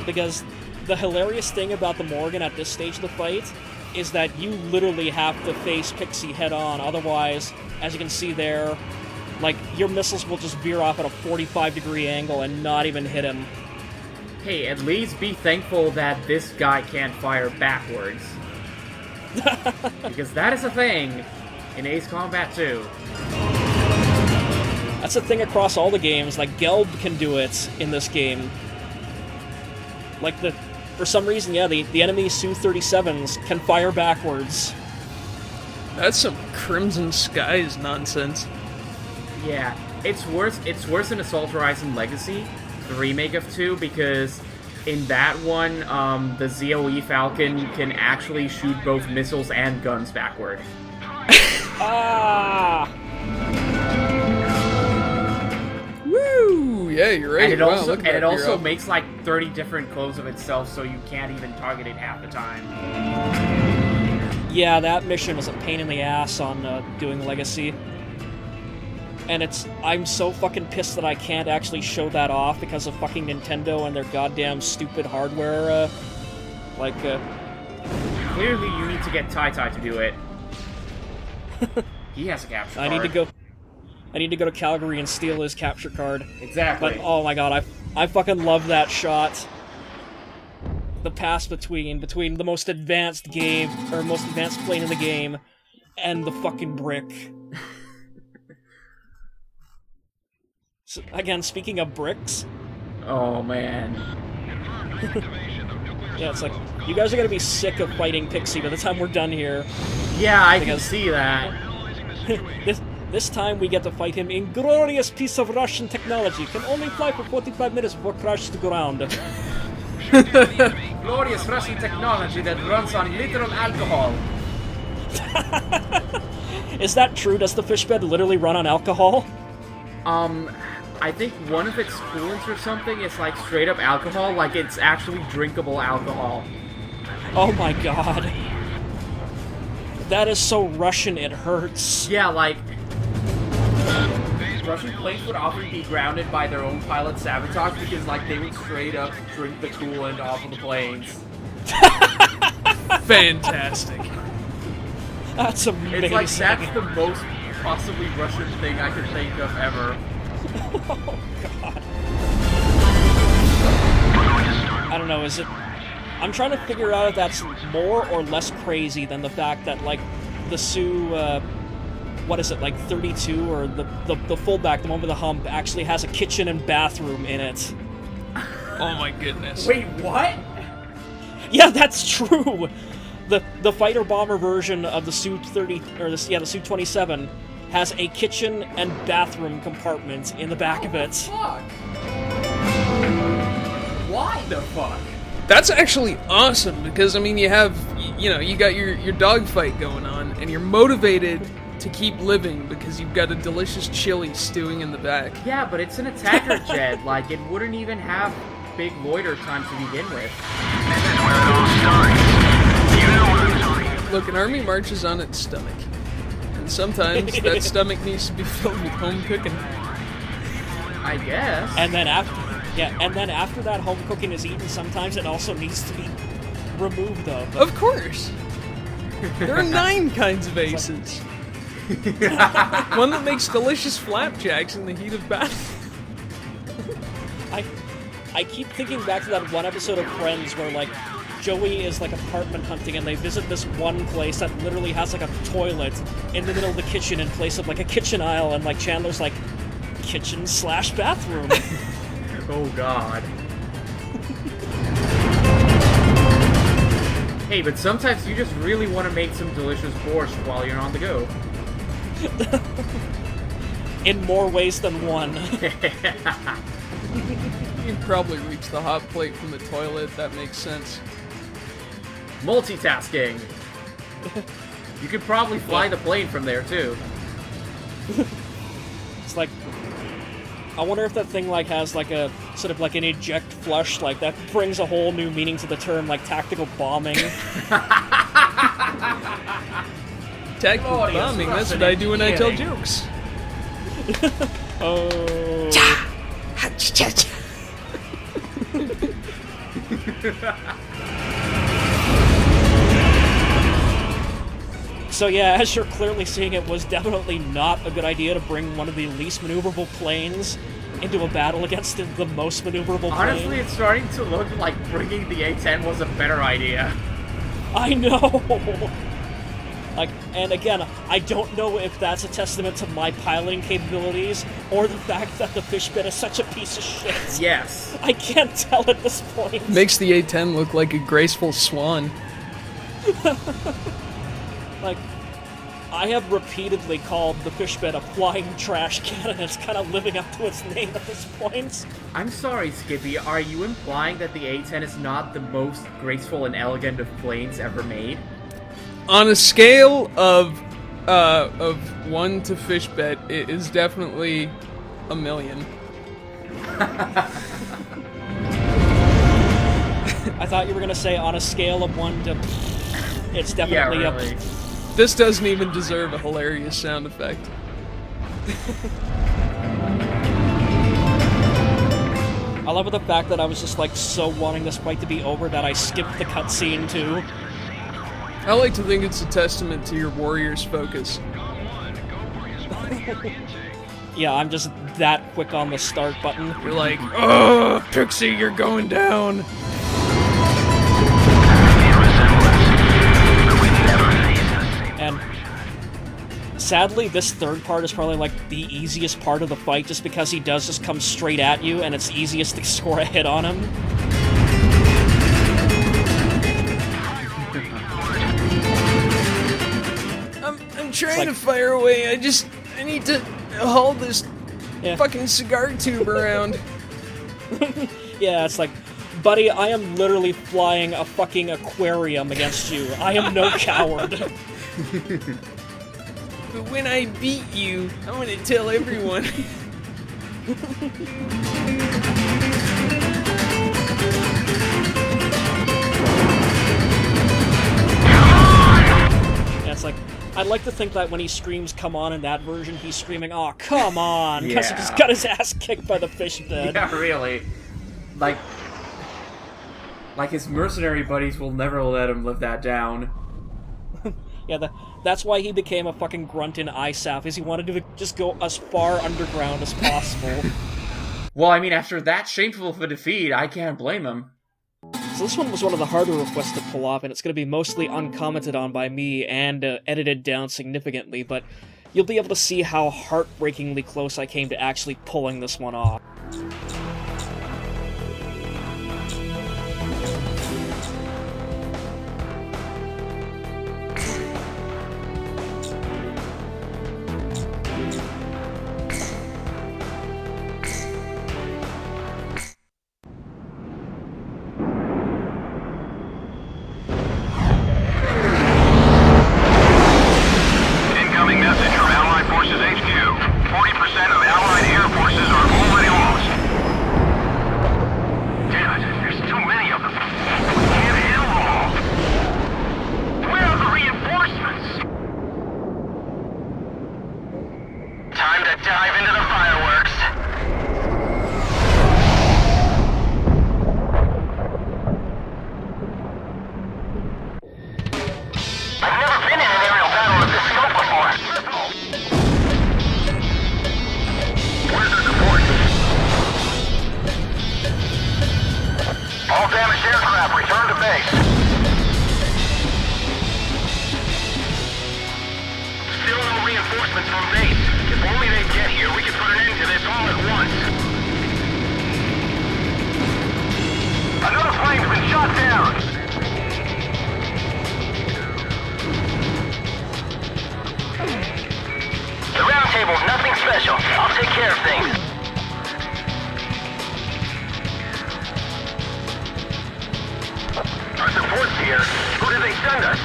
Because the hilarious thing about the Morgan at this stage of the fight is that you literally have to face Pixy head-on, otherwise, as you can see there, like, your missiles will just veer off at a 45-degree angle and not even hit him. Hey, at least be thankful that this guy can't fire backwards. Because that is a thing in Ace Combat 2. That's a thing across all the games, like, Gelb can do it in this game. Like, for some reason, yeah, the enemy Su-37s can fire backwards. That's some Crimson Skies nonsense. Yeah, it's worse than Assault Horizon Legacy, the remake of 2, because in that one, the ZOE Falcon can actually shoot both missiles and guns backward. Ah! Woo! Yeah, you're right. And it Wow, also, look and it back, also you're up. makes like 30 different clones of itself, so you can't even target it half the time. Yeah, that mission is a pain in the ass on doing Legacy. And I'm so fucking pissed that I can't actually show that off because of fucking Nintendo and their goddamn stupid hardware, Clearly, you need to get Tai to do it. He has a capture card. I need to go to Calgary and steal his capture card. Exactly. But, oh my god, I fucking love that shot. The pass between the most advanced plane in the game and the fucking brick. So, again, speaking of bricks... Oh, man. Yeah, it's like, you guys are gonna be sick of fighting Pixy by the time we're done here. Yeah, I can see that. This time we get to fight him in glorious piece of Russian technology. Can only fly for 45 minutes before crash to ground. Glorious Russian technology that runs on literal alcohol. Is that true? Does the Fishbed literally run on alcohol? I think one of its coolants or something is like straight up alcohol, like it's actually drinkable alcohol. Oh my god. That is so Russian it hurts. Yeah, like... Russian planes would often be grounded by their own pilot sabotage because like they would straight up drink the coolant off of the planes. Fantastic. That's amazing. It's like that's the most possibly Russian thing I could think of ever. Oh god. I don't know, is it... I'm trying to figure out if that's more or less crazy than the fact that, like, the Su, what is it, like 32, or the fullback, the one with the hump, actually has a kitchen and bathroom in it. Oh my goodness. Wait, what? Yeah, that's true! the fighter bomber version of the Su-30 or the Su-27 has a kitchen and bathroom compartment in the back of it. Fuck. Why the fuck? That's actually awesome because I mean you have you got your dogfight going on and you're motivated to keep living because you've got a delicious chili stewing in the back. Yeah, but it's an attacker jet. Like it wouldn't even have big loiter time to begin with. This is where it all starts. You know what I'm talking about. Look, an army marches on its stomach. And sometimes that stomach needs to be filled with home cooking. I guess. And then after that home cooking is eaten, sometimes it also needs to be removed of. Of course. There are 9 kinds of aces. One that makes delicious flapjacks in the heat of battle. I keep thinking back to that one episode of Friends where, like, Joey is, like, apartment hunting and they visit this one place that literally has, like, a toilet in the middle of the kitchen in place of, like, a kitchen aisle, and, like, Chandler's like, kitchen/bathroom. Oh god. Hey, but sometimes you just really want to make some delicious borscht while you're on the go. In more ways than one. You can probably reach the hot plate from the toilet, that makes sense. Multitasking! You could probably fly the plane from there, too. It's like, I wonder if that thing, like, has, like, a, sort of like an eject flush, like, that brings a whole new meaning to the term, like, tactical bombing. Tactical bombing, that's what I do when I tell jokes. Oh. So yeah, as you're clearly seeing, it was definitely not a good idea to bring one of the least maneuverable planes into a battle against the most maneuverable plane. Honestly, it's starting to look like bringing the A-10 was a better idea. I know! Like, and again, I don't know if that's a testament to my piloting capabilities or the fact that the Fishbed is such a piece of shit. Yes. I can't tell at this point. Makes the A-10 look like a graceful swan. Like, I have repeatedly called the Fishbed a flying trash can, and it's kind of living up to its name at this point. I'm sorry, Skippy, are you implying that the A-10 is not the most graceful and elegant of planes ever made? On a scale of 1 to Fishbed, it is definitely 1,000,000. I thought you were gonna say on a scale of 1 to... It's definitely yeah, really. This doesn't even deserve a hilarious sound effect. I love the fact that I was just like so wanting this fight to be over that I skipped the cutscene too. I like to think it's a testament to your warrior's focus. Yeah, I'm just that quick on the start button. You're like, oh, Pixy, you're going down. And sadly, this third part is probably like the easiest part of the fight just because he does just come straight at you and it's easiest to score a hit on him. I'm trying to fire away, I need to haul this fucking cigar tube around. Yeah, it's like, buddy, I am literally flying a fucking aquarium against you. I am no coward. But when I beat you, I'm gonna tell everyone. Yeah, it's like, I'd like to think that when he screams "come on" in that version, he's screaming "aw, come on," because he just got his ass kicked by the Fishbed. Yeah, really. Like his mercenary buddies will never let him live that down. Yeah, that's why he became a fucking grunt in ISAF, is he wanted to just go as far underground as possible. Well, I mean, after that shameful of a defeat, I can't blame him. So this one was one of the harder requests to pull off, and it's going to be mostly uncommented on by me and edited down significantly, but you'll be able to see how heartbreakingly close I came to actually pulling this one off. base. Still no reinforcements from base. If only they get here, we could put an end to this all at once. Another plane's been shot down. The round table's nothing special. I'll take care of things. Our support's here. Who did they send us?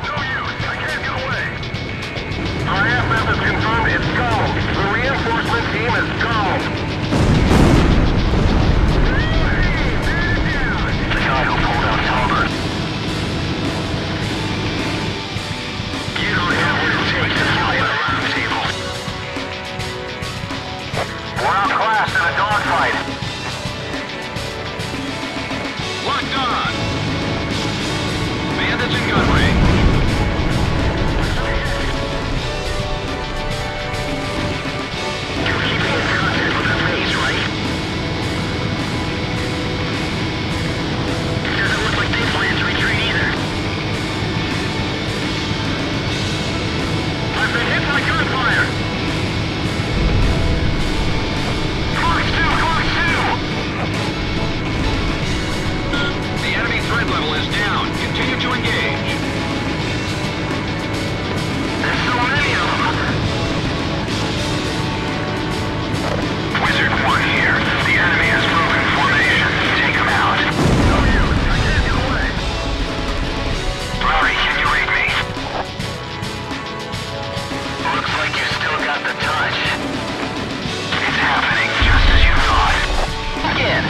No use. I can't get away. Our AFF is confirmed it's gone. The reinforcement team is gone. The guy who pulled out Talbert. You don't have what it takes to fly a round table. We're outclassed in a dogfight. Locked on! Bandits in gun range. You're keeping in contact with the base, right? It doesn't look like they plan to retreat either. I've been hit by gunfire! Clock 2! The enemy threat level is down. Continue to engage. There's so many of them. Wizard 1 here. The enemy has broken formation. Take them out. No use. I can't get away. Rory, can you read me? Looks like you still got the touch. It's happening just as you thought. Again.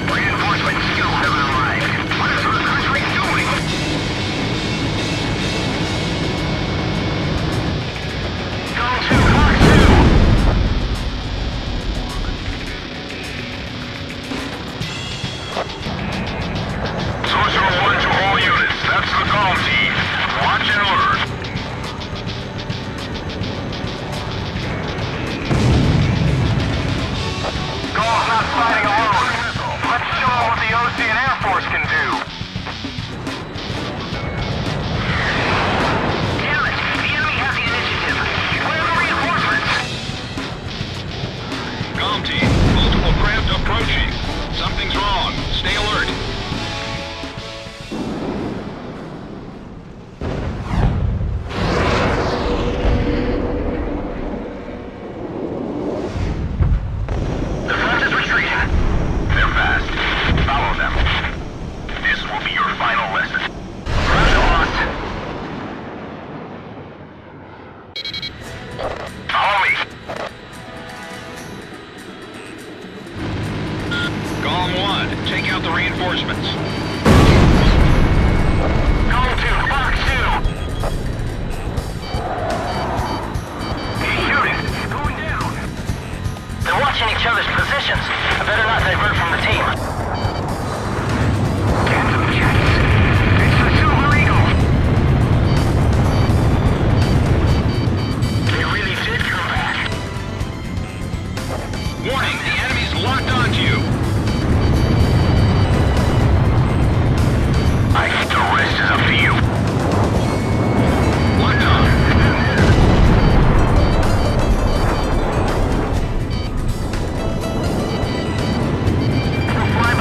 Reinforcements still haven't arrived. What is our country doing? Zone 2, Mark 2! Sorcerer 1 to all units. That's the calm team. Watch and alert. Gaul's not fighting alone. Let's show them what the OC and Air Force can do. Damn it! The enemy has the initiative. Where are the reinforcements? Com team, multiple craft approaching. Something's wrong. Stay alert. The front is retreating. They're fast. Follow them. This will be your final lesson. Front lost. Follow me. Golem 1, take out the reinforcements. Golem 2, Fox 2. He's shooting. Going down. They're watching each other's positions. I better not divert from the team. Phantom jets. It's the Silver Eagle. They really did come back. Warning, the enemy's locked onto you. The rest is up to you. Locked on. We'll fly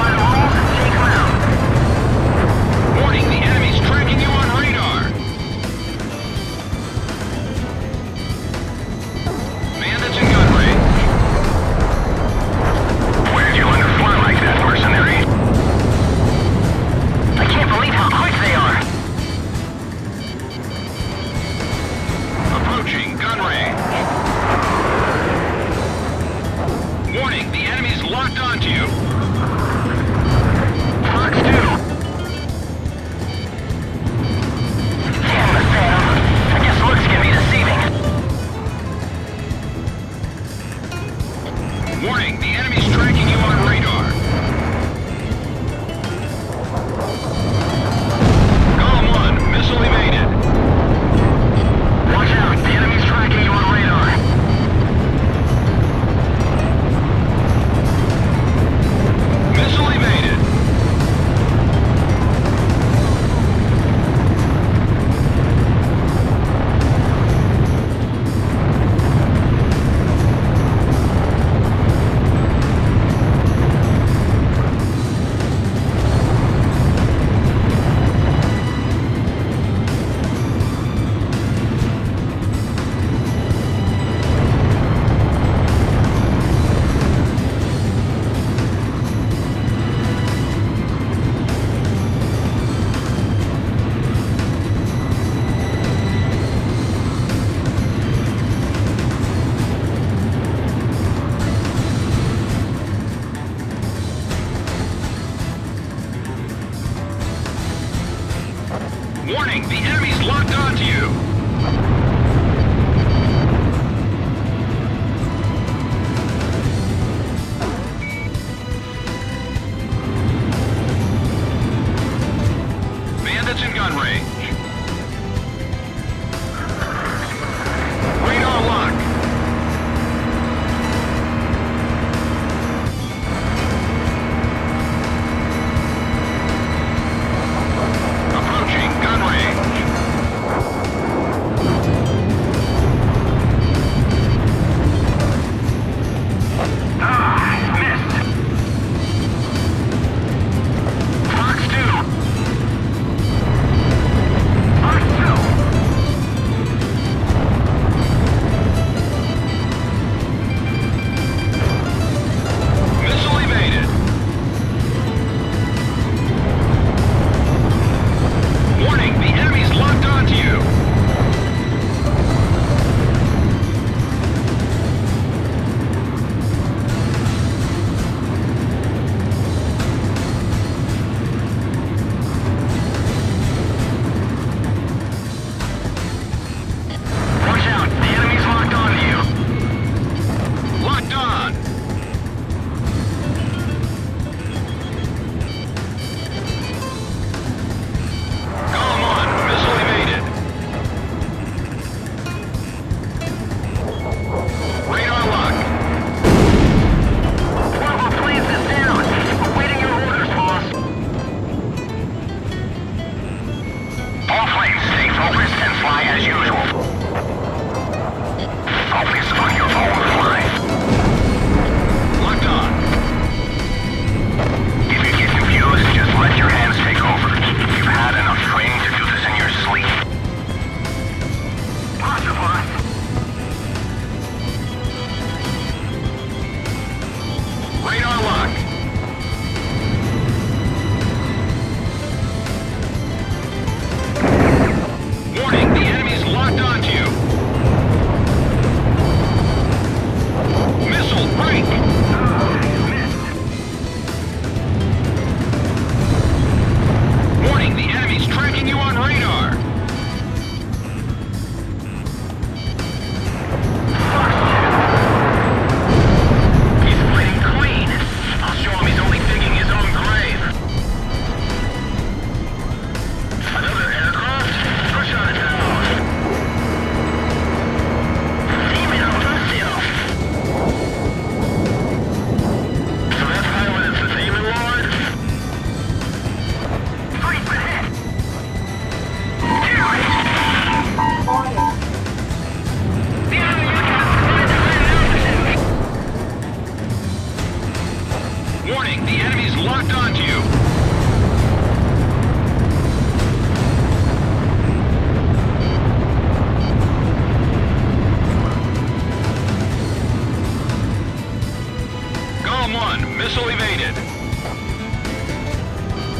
Missile evaded.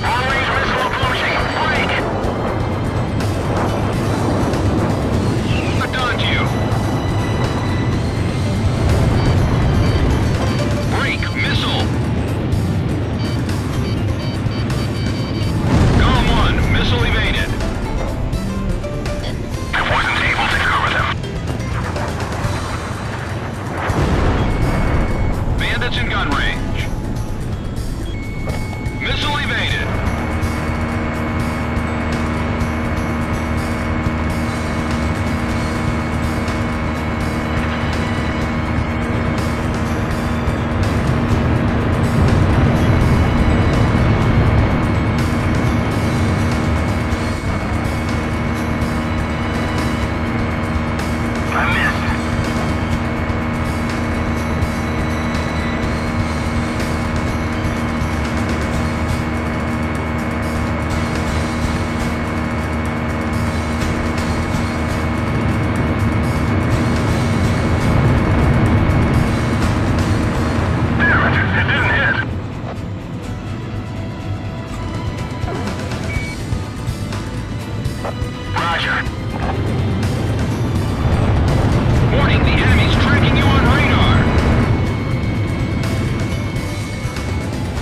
Long-range missile approaching. Break! Locked onto you. Break. Missile. Column 1. Missile evaded. I wasn't able to cover them. Bandits in gun range. Missile evaded. I missed. Damn it, it didn't hit. Roger. Warning, the enemy's tracking you on radar.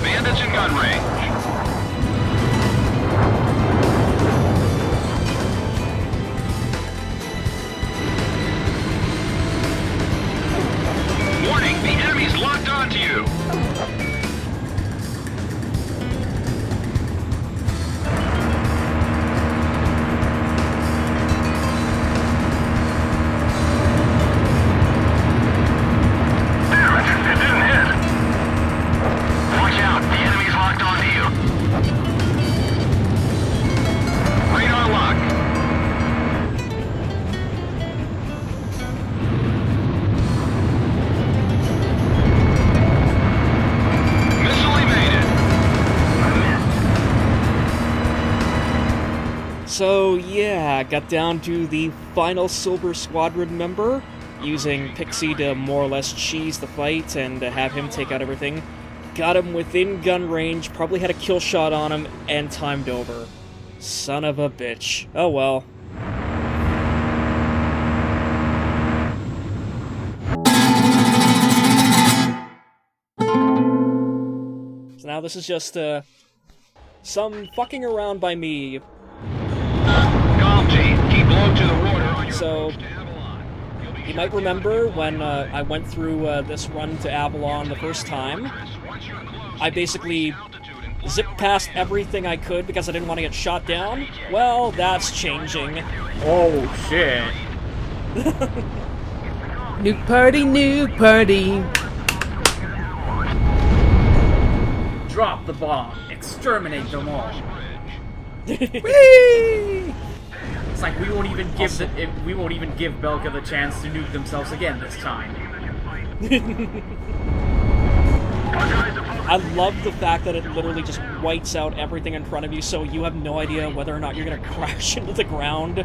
Bandits in gun range. Warning, the enemy's locked onto you. Damn it, it didn't hit. Watch out, the enemy's locked onto you. Radar lock. Missile evaded. So yeah, got down to the final Silver Squadron member, using Pixy to more or less cheese the fight and have him take out everything. Got him within gun range, probably had a kill shot on him, and timed over. Son of a bitch. Oh well. So now this is just, some fucking around by me. Calm, G. Keep low to the water on your So, approach to Avalon. You'll be you might remember when I went through this run to Avalon the first time, once you're close, I basically altitude and zipped past everything I could because I didn't want to get shot down. Well, that's changing. Oh shit. Nuke party, nuke party. Drop the bomb. Exterminate them all. Whee! It's like we won't even give we won't even give Belka the chance to nuke themselves again this time. I love the fact that it literally just whites out everything in front of you, so you have no idea whether or not you're gonna crash into the ground. My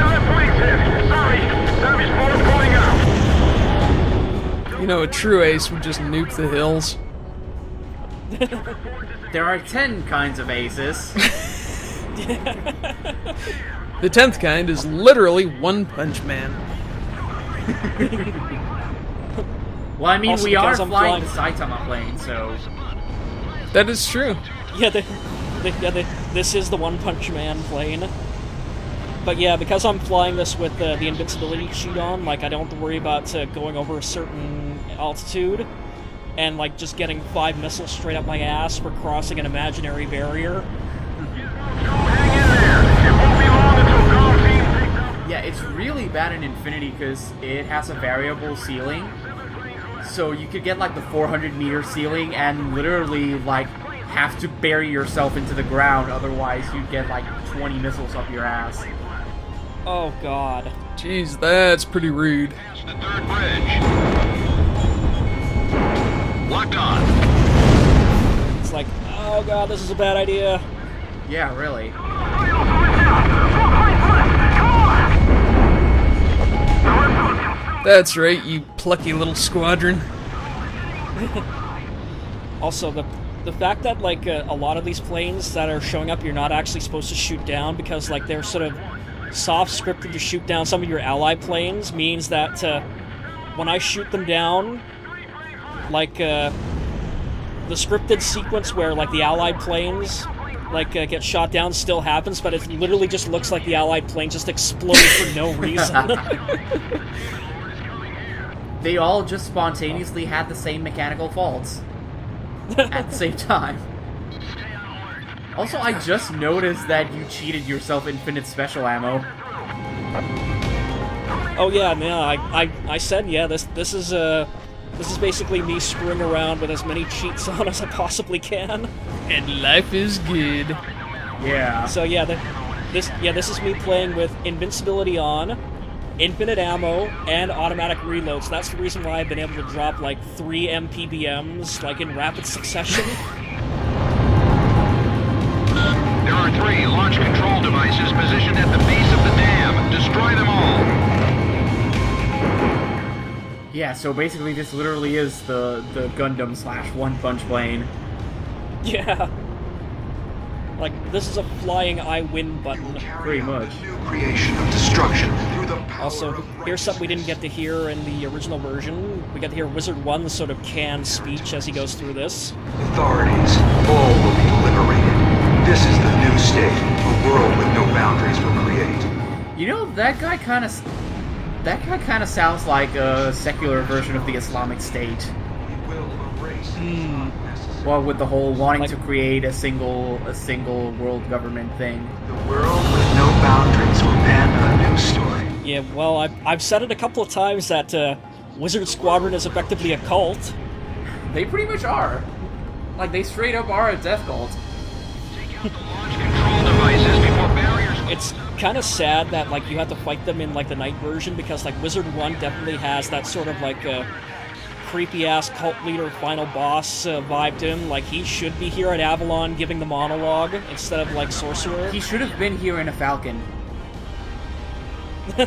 left wing's hit. Sorry. Damage motor pulling out. You know, a true ace would just nuke the hills. There are 10 kinds of aces. The 10th kind is literally One Punch Man. Well, I mean, Also we are because I'm flying the flying- Saitama plane, so... That is true. Yeah, this is the One Punch Man plane. But yeah, because I'm flying this with the invincibility cheat on, like, I don't have to worry about going over a certain altitude, and, like, just getting 5 missiles straight up my ass for crossing an imaginary barrier. Hang in there. It won't be long until Dom team picks up. Yeah, it's really bad in Infinity because it has a variable ceiling. So you could get like the 400-meter ceiling and literally like have to bury yourself into the ground, otherwise you'd get like 20 missiles up your ass. Oh god. Jeez, that's pretty rude. It's the third bridge. Locked on. It's like, oh god, this is a bad idea. Yeah, really. That's right, you plucky little squadron. Also, the fact that, like, a lot of these planes that are showing up you're not actually supposed to shoot down because, like, they're sort of soft scripted to shoot down some of your ally planes means that when I shoot them down, like, the scripted sequence where, like, the allied planes, like, get shot down still happens, but it literally just looks like the allied plane just exploded for no reason. They all just spontaneously had the same mechanical faults at the same time. Also, I just noticed that you cheated yourself infinite special ammo. Oh yeah, no, I said, yeah, this is basically me screwing around with as many cheats on as I possibly can. And life is good. Yeah. So yeah, this is me playing with invincibility on, infinite ammo, and automatic reloads. That's the reason why I've been able to drop like 3 MPBMs like in rapid succession. There are 3 launch control devices positioned at the base of the dam. Destroy them all. Yeah, so basically this literally is the Gundam / One Punch plane. Yeah. Like, this is a flying I win button. Pretty much. Creation of destruction through the power Also, here's something we didn't get to hear in the original version. We got to hear Wizard 1's sort of canned speech as he goes through this. authorities. All will be liberated. This is the new state. A world with no boundaries will create. You know, that guy kind of sounds like a secular version of the Islamic State. We will erase Well, with the whole wanting to create a single world government thing. the world with no boundaries will pen a new story. Yeah, well, I've said it a couple of times that Wizard Squadron is effectively a cult. They pretty much are. Like, they straight up are a death cult. Take out the launch control devices before barriers. It's kind of sad that, like, you have to fight them in, like, the night version, because, like, Wizard 1 definitely has that sort of, like, creepy-ass cult leader final boss vibe to him. Like, he should be here at Avalon giving the monologue instead of, like, Sorcerer. He should have been here in a Falcon. I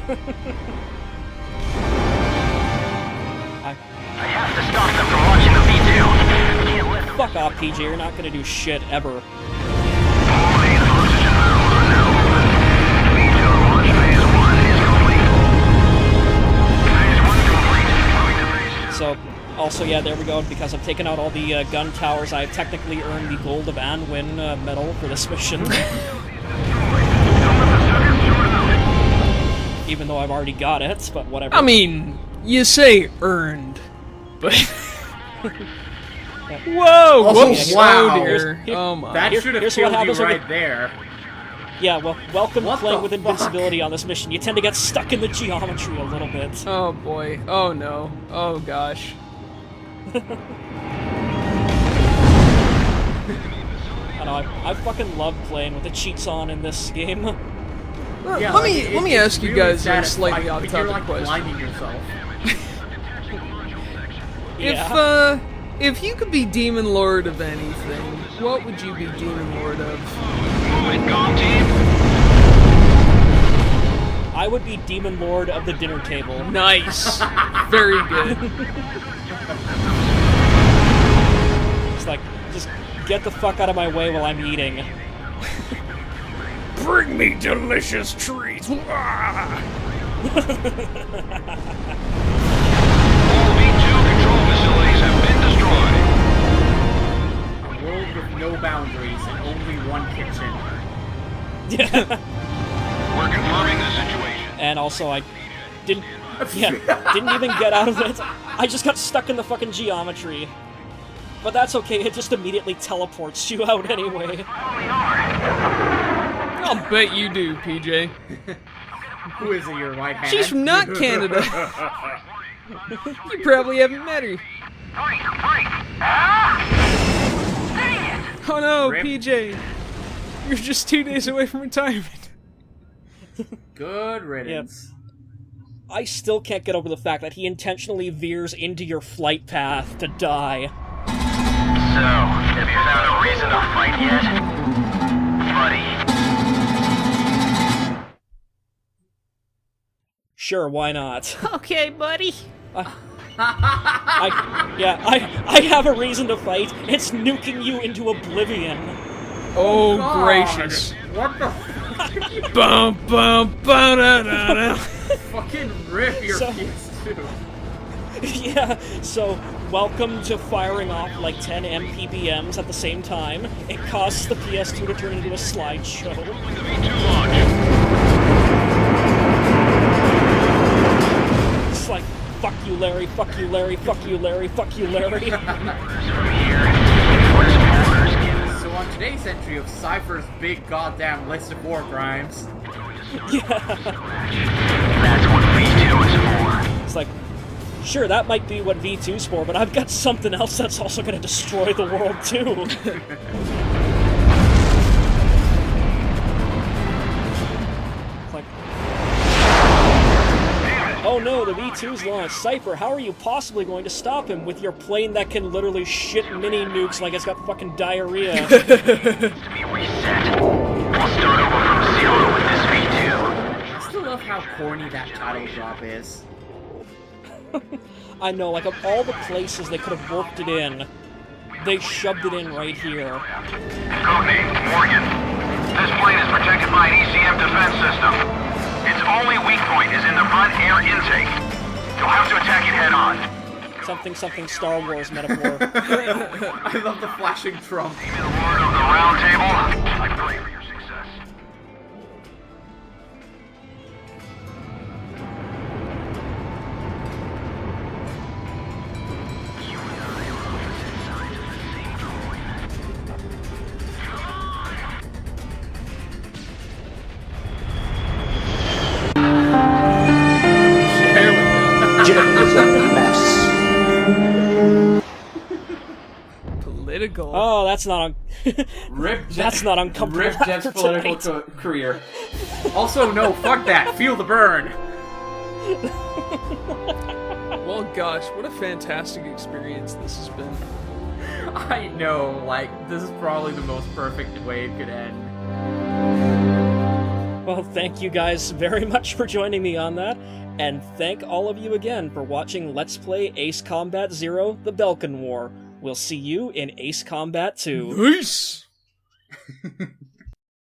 have to stop them from launching the V2. Can't let them. Fuck off, PJ, you're not gonna do shit, ever. All main oxygen valves are now open. V2 launch phase 1 is complete. Phase 1 complete. Moving to phase 2. So, also, yeah, there we go, because I've taken out all the gun towers, I've technically earned the Gold of Anwin medal for this mission. Even though I've already got it, but whatever. I mean, you say earned, but... Whoa! Whoops! wow. Oh dear. Here- Oh my. That should have here's what killed you happens when right there. Yeah, well, welcome What playing the with fuck? invincibility on this mission. You tend to get stuck in the geometry a little bit. Oh boy. Oh no. Oh gosh. I know, I fucking love playing with the cheats on in this game. Yeah, let like, me it's ask you really guys a satisfying, slightly but you're, off-topic like, question. blinding yourself. Yeah. If you could be Demon Lord of anything, what would you be Demon Lord of? Move it, GOM team. I would be Demon Lord of the dinner table. Nice. Very good. It's like, just get the fuck out of my way while I'm eating. Bring me delicious treats. All V2 control facilities have been destroyed. A world with no boundaries and only one kitchen. Yeah. We're confirming the situation. And also, I didn't even get out of it. I just got stuck in the fucking geometry. But that's okay, it just immediately teleports you out anyway. I'll bet you do, PJ. Who is it, your right hand? She's from not Canada. You probably haven't met her. Oh no, Rip. PJ. You're just 2 days away from retirement. Good riddance. I still can't get over the fact that he intentionally veers into your flight path to die. So, have you found a reason to fight yet? Buddy. Sure, why not? Okay, buddy. I have a reason to fight. It's nuking you into oblivion. Oh, God. gracious. What the Bum, bum, ba-da-da-da. fucking rip your So- PS2? Yeah, so welcome to firing off like 10 MPBMs at the same time. It causes the PS2 to turn into a slideshow. It's like, fuck you, Larry, fuck you, Larry, fuck you, Larry, fuck you, Larry. So on today's entry of Cypher's big goddamn list of war crimes, That's what V2 is for. It's like, sure, that might be what V2's for, but I've got something else that's also gonna destroy the world, too. It's like, oh no, the V2's launched. Cypher, how are you possibly going to stop him with your plane that can literally shit mini nukes like it's got fucking diarrhea? To be reset. We'll start over from zero with this V2. I still love how corny that title drop is. I know, like, of all the places they could have worked it in, they shoved it in right here. Codename, Morgan. This plane is protected by an ECM defense system. Its only weak point is in the front air intake. You'll have to attack it head on. Something, something Star Wars metaphor. I love the flashing trump. In the word of the round table, I pray for your success. There we go. Political. Oh, that's not Rip that's not uncomfortable. Rip Jeff's after political tonight. career. Also, no, fuck that. Feel the burn. Well, gosh, what a fantastic experience this has been. I know, like, this is probably the most perfect way it could end. Well, thank you guys very much for joining me on that, and thank all of you again for watching Let's Play Ace Combat Zero: The Belkan War. We'll see you in Ace Combat 2. Peace!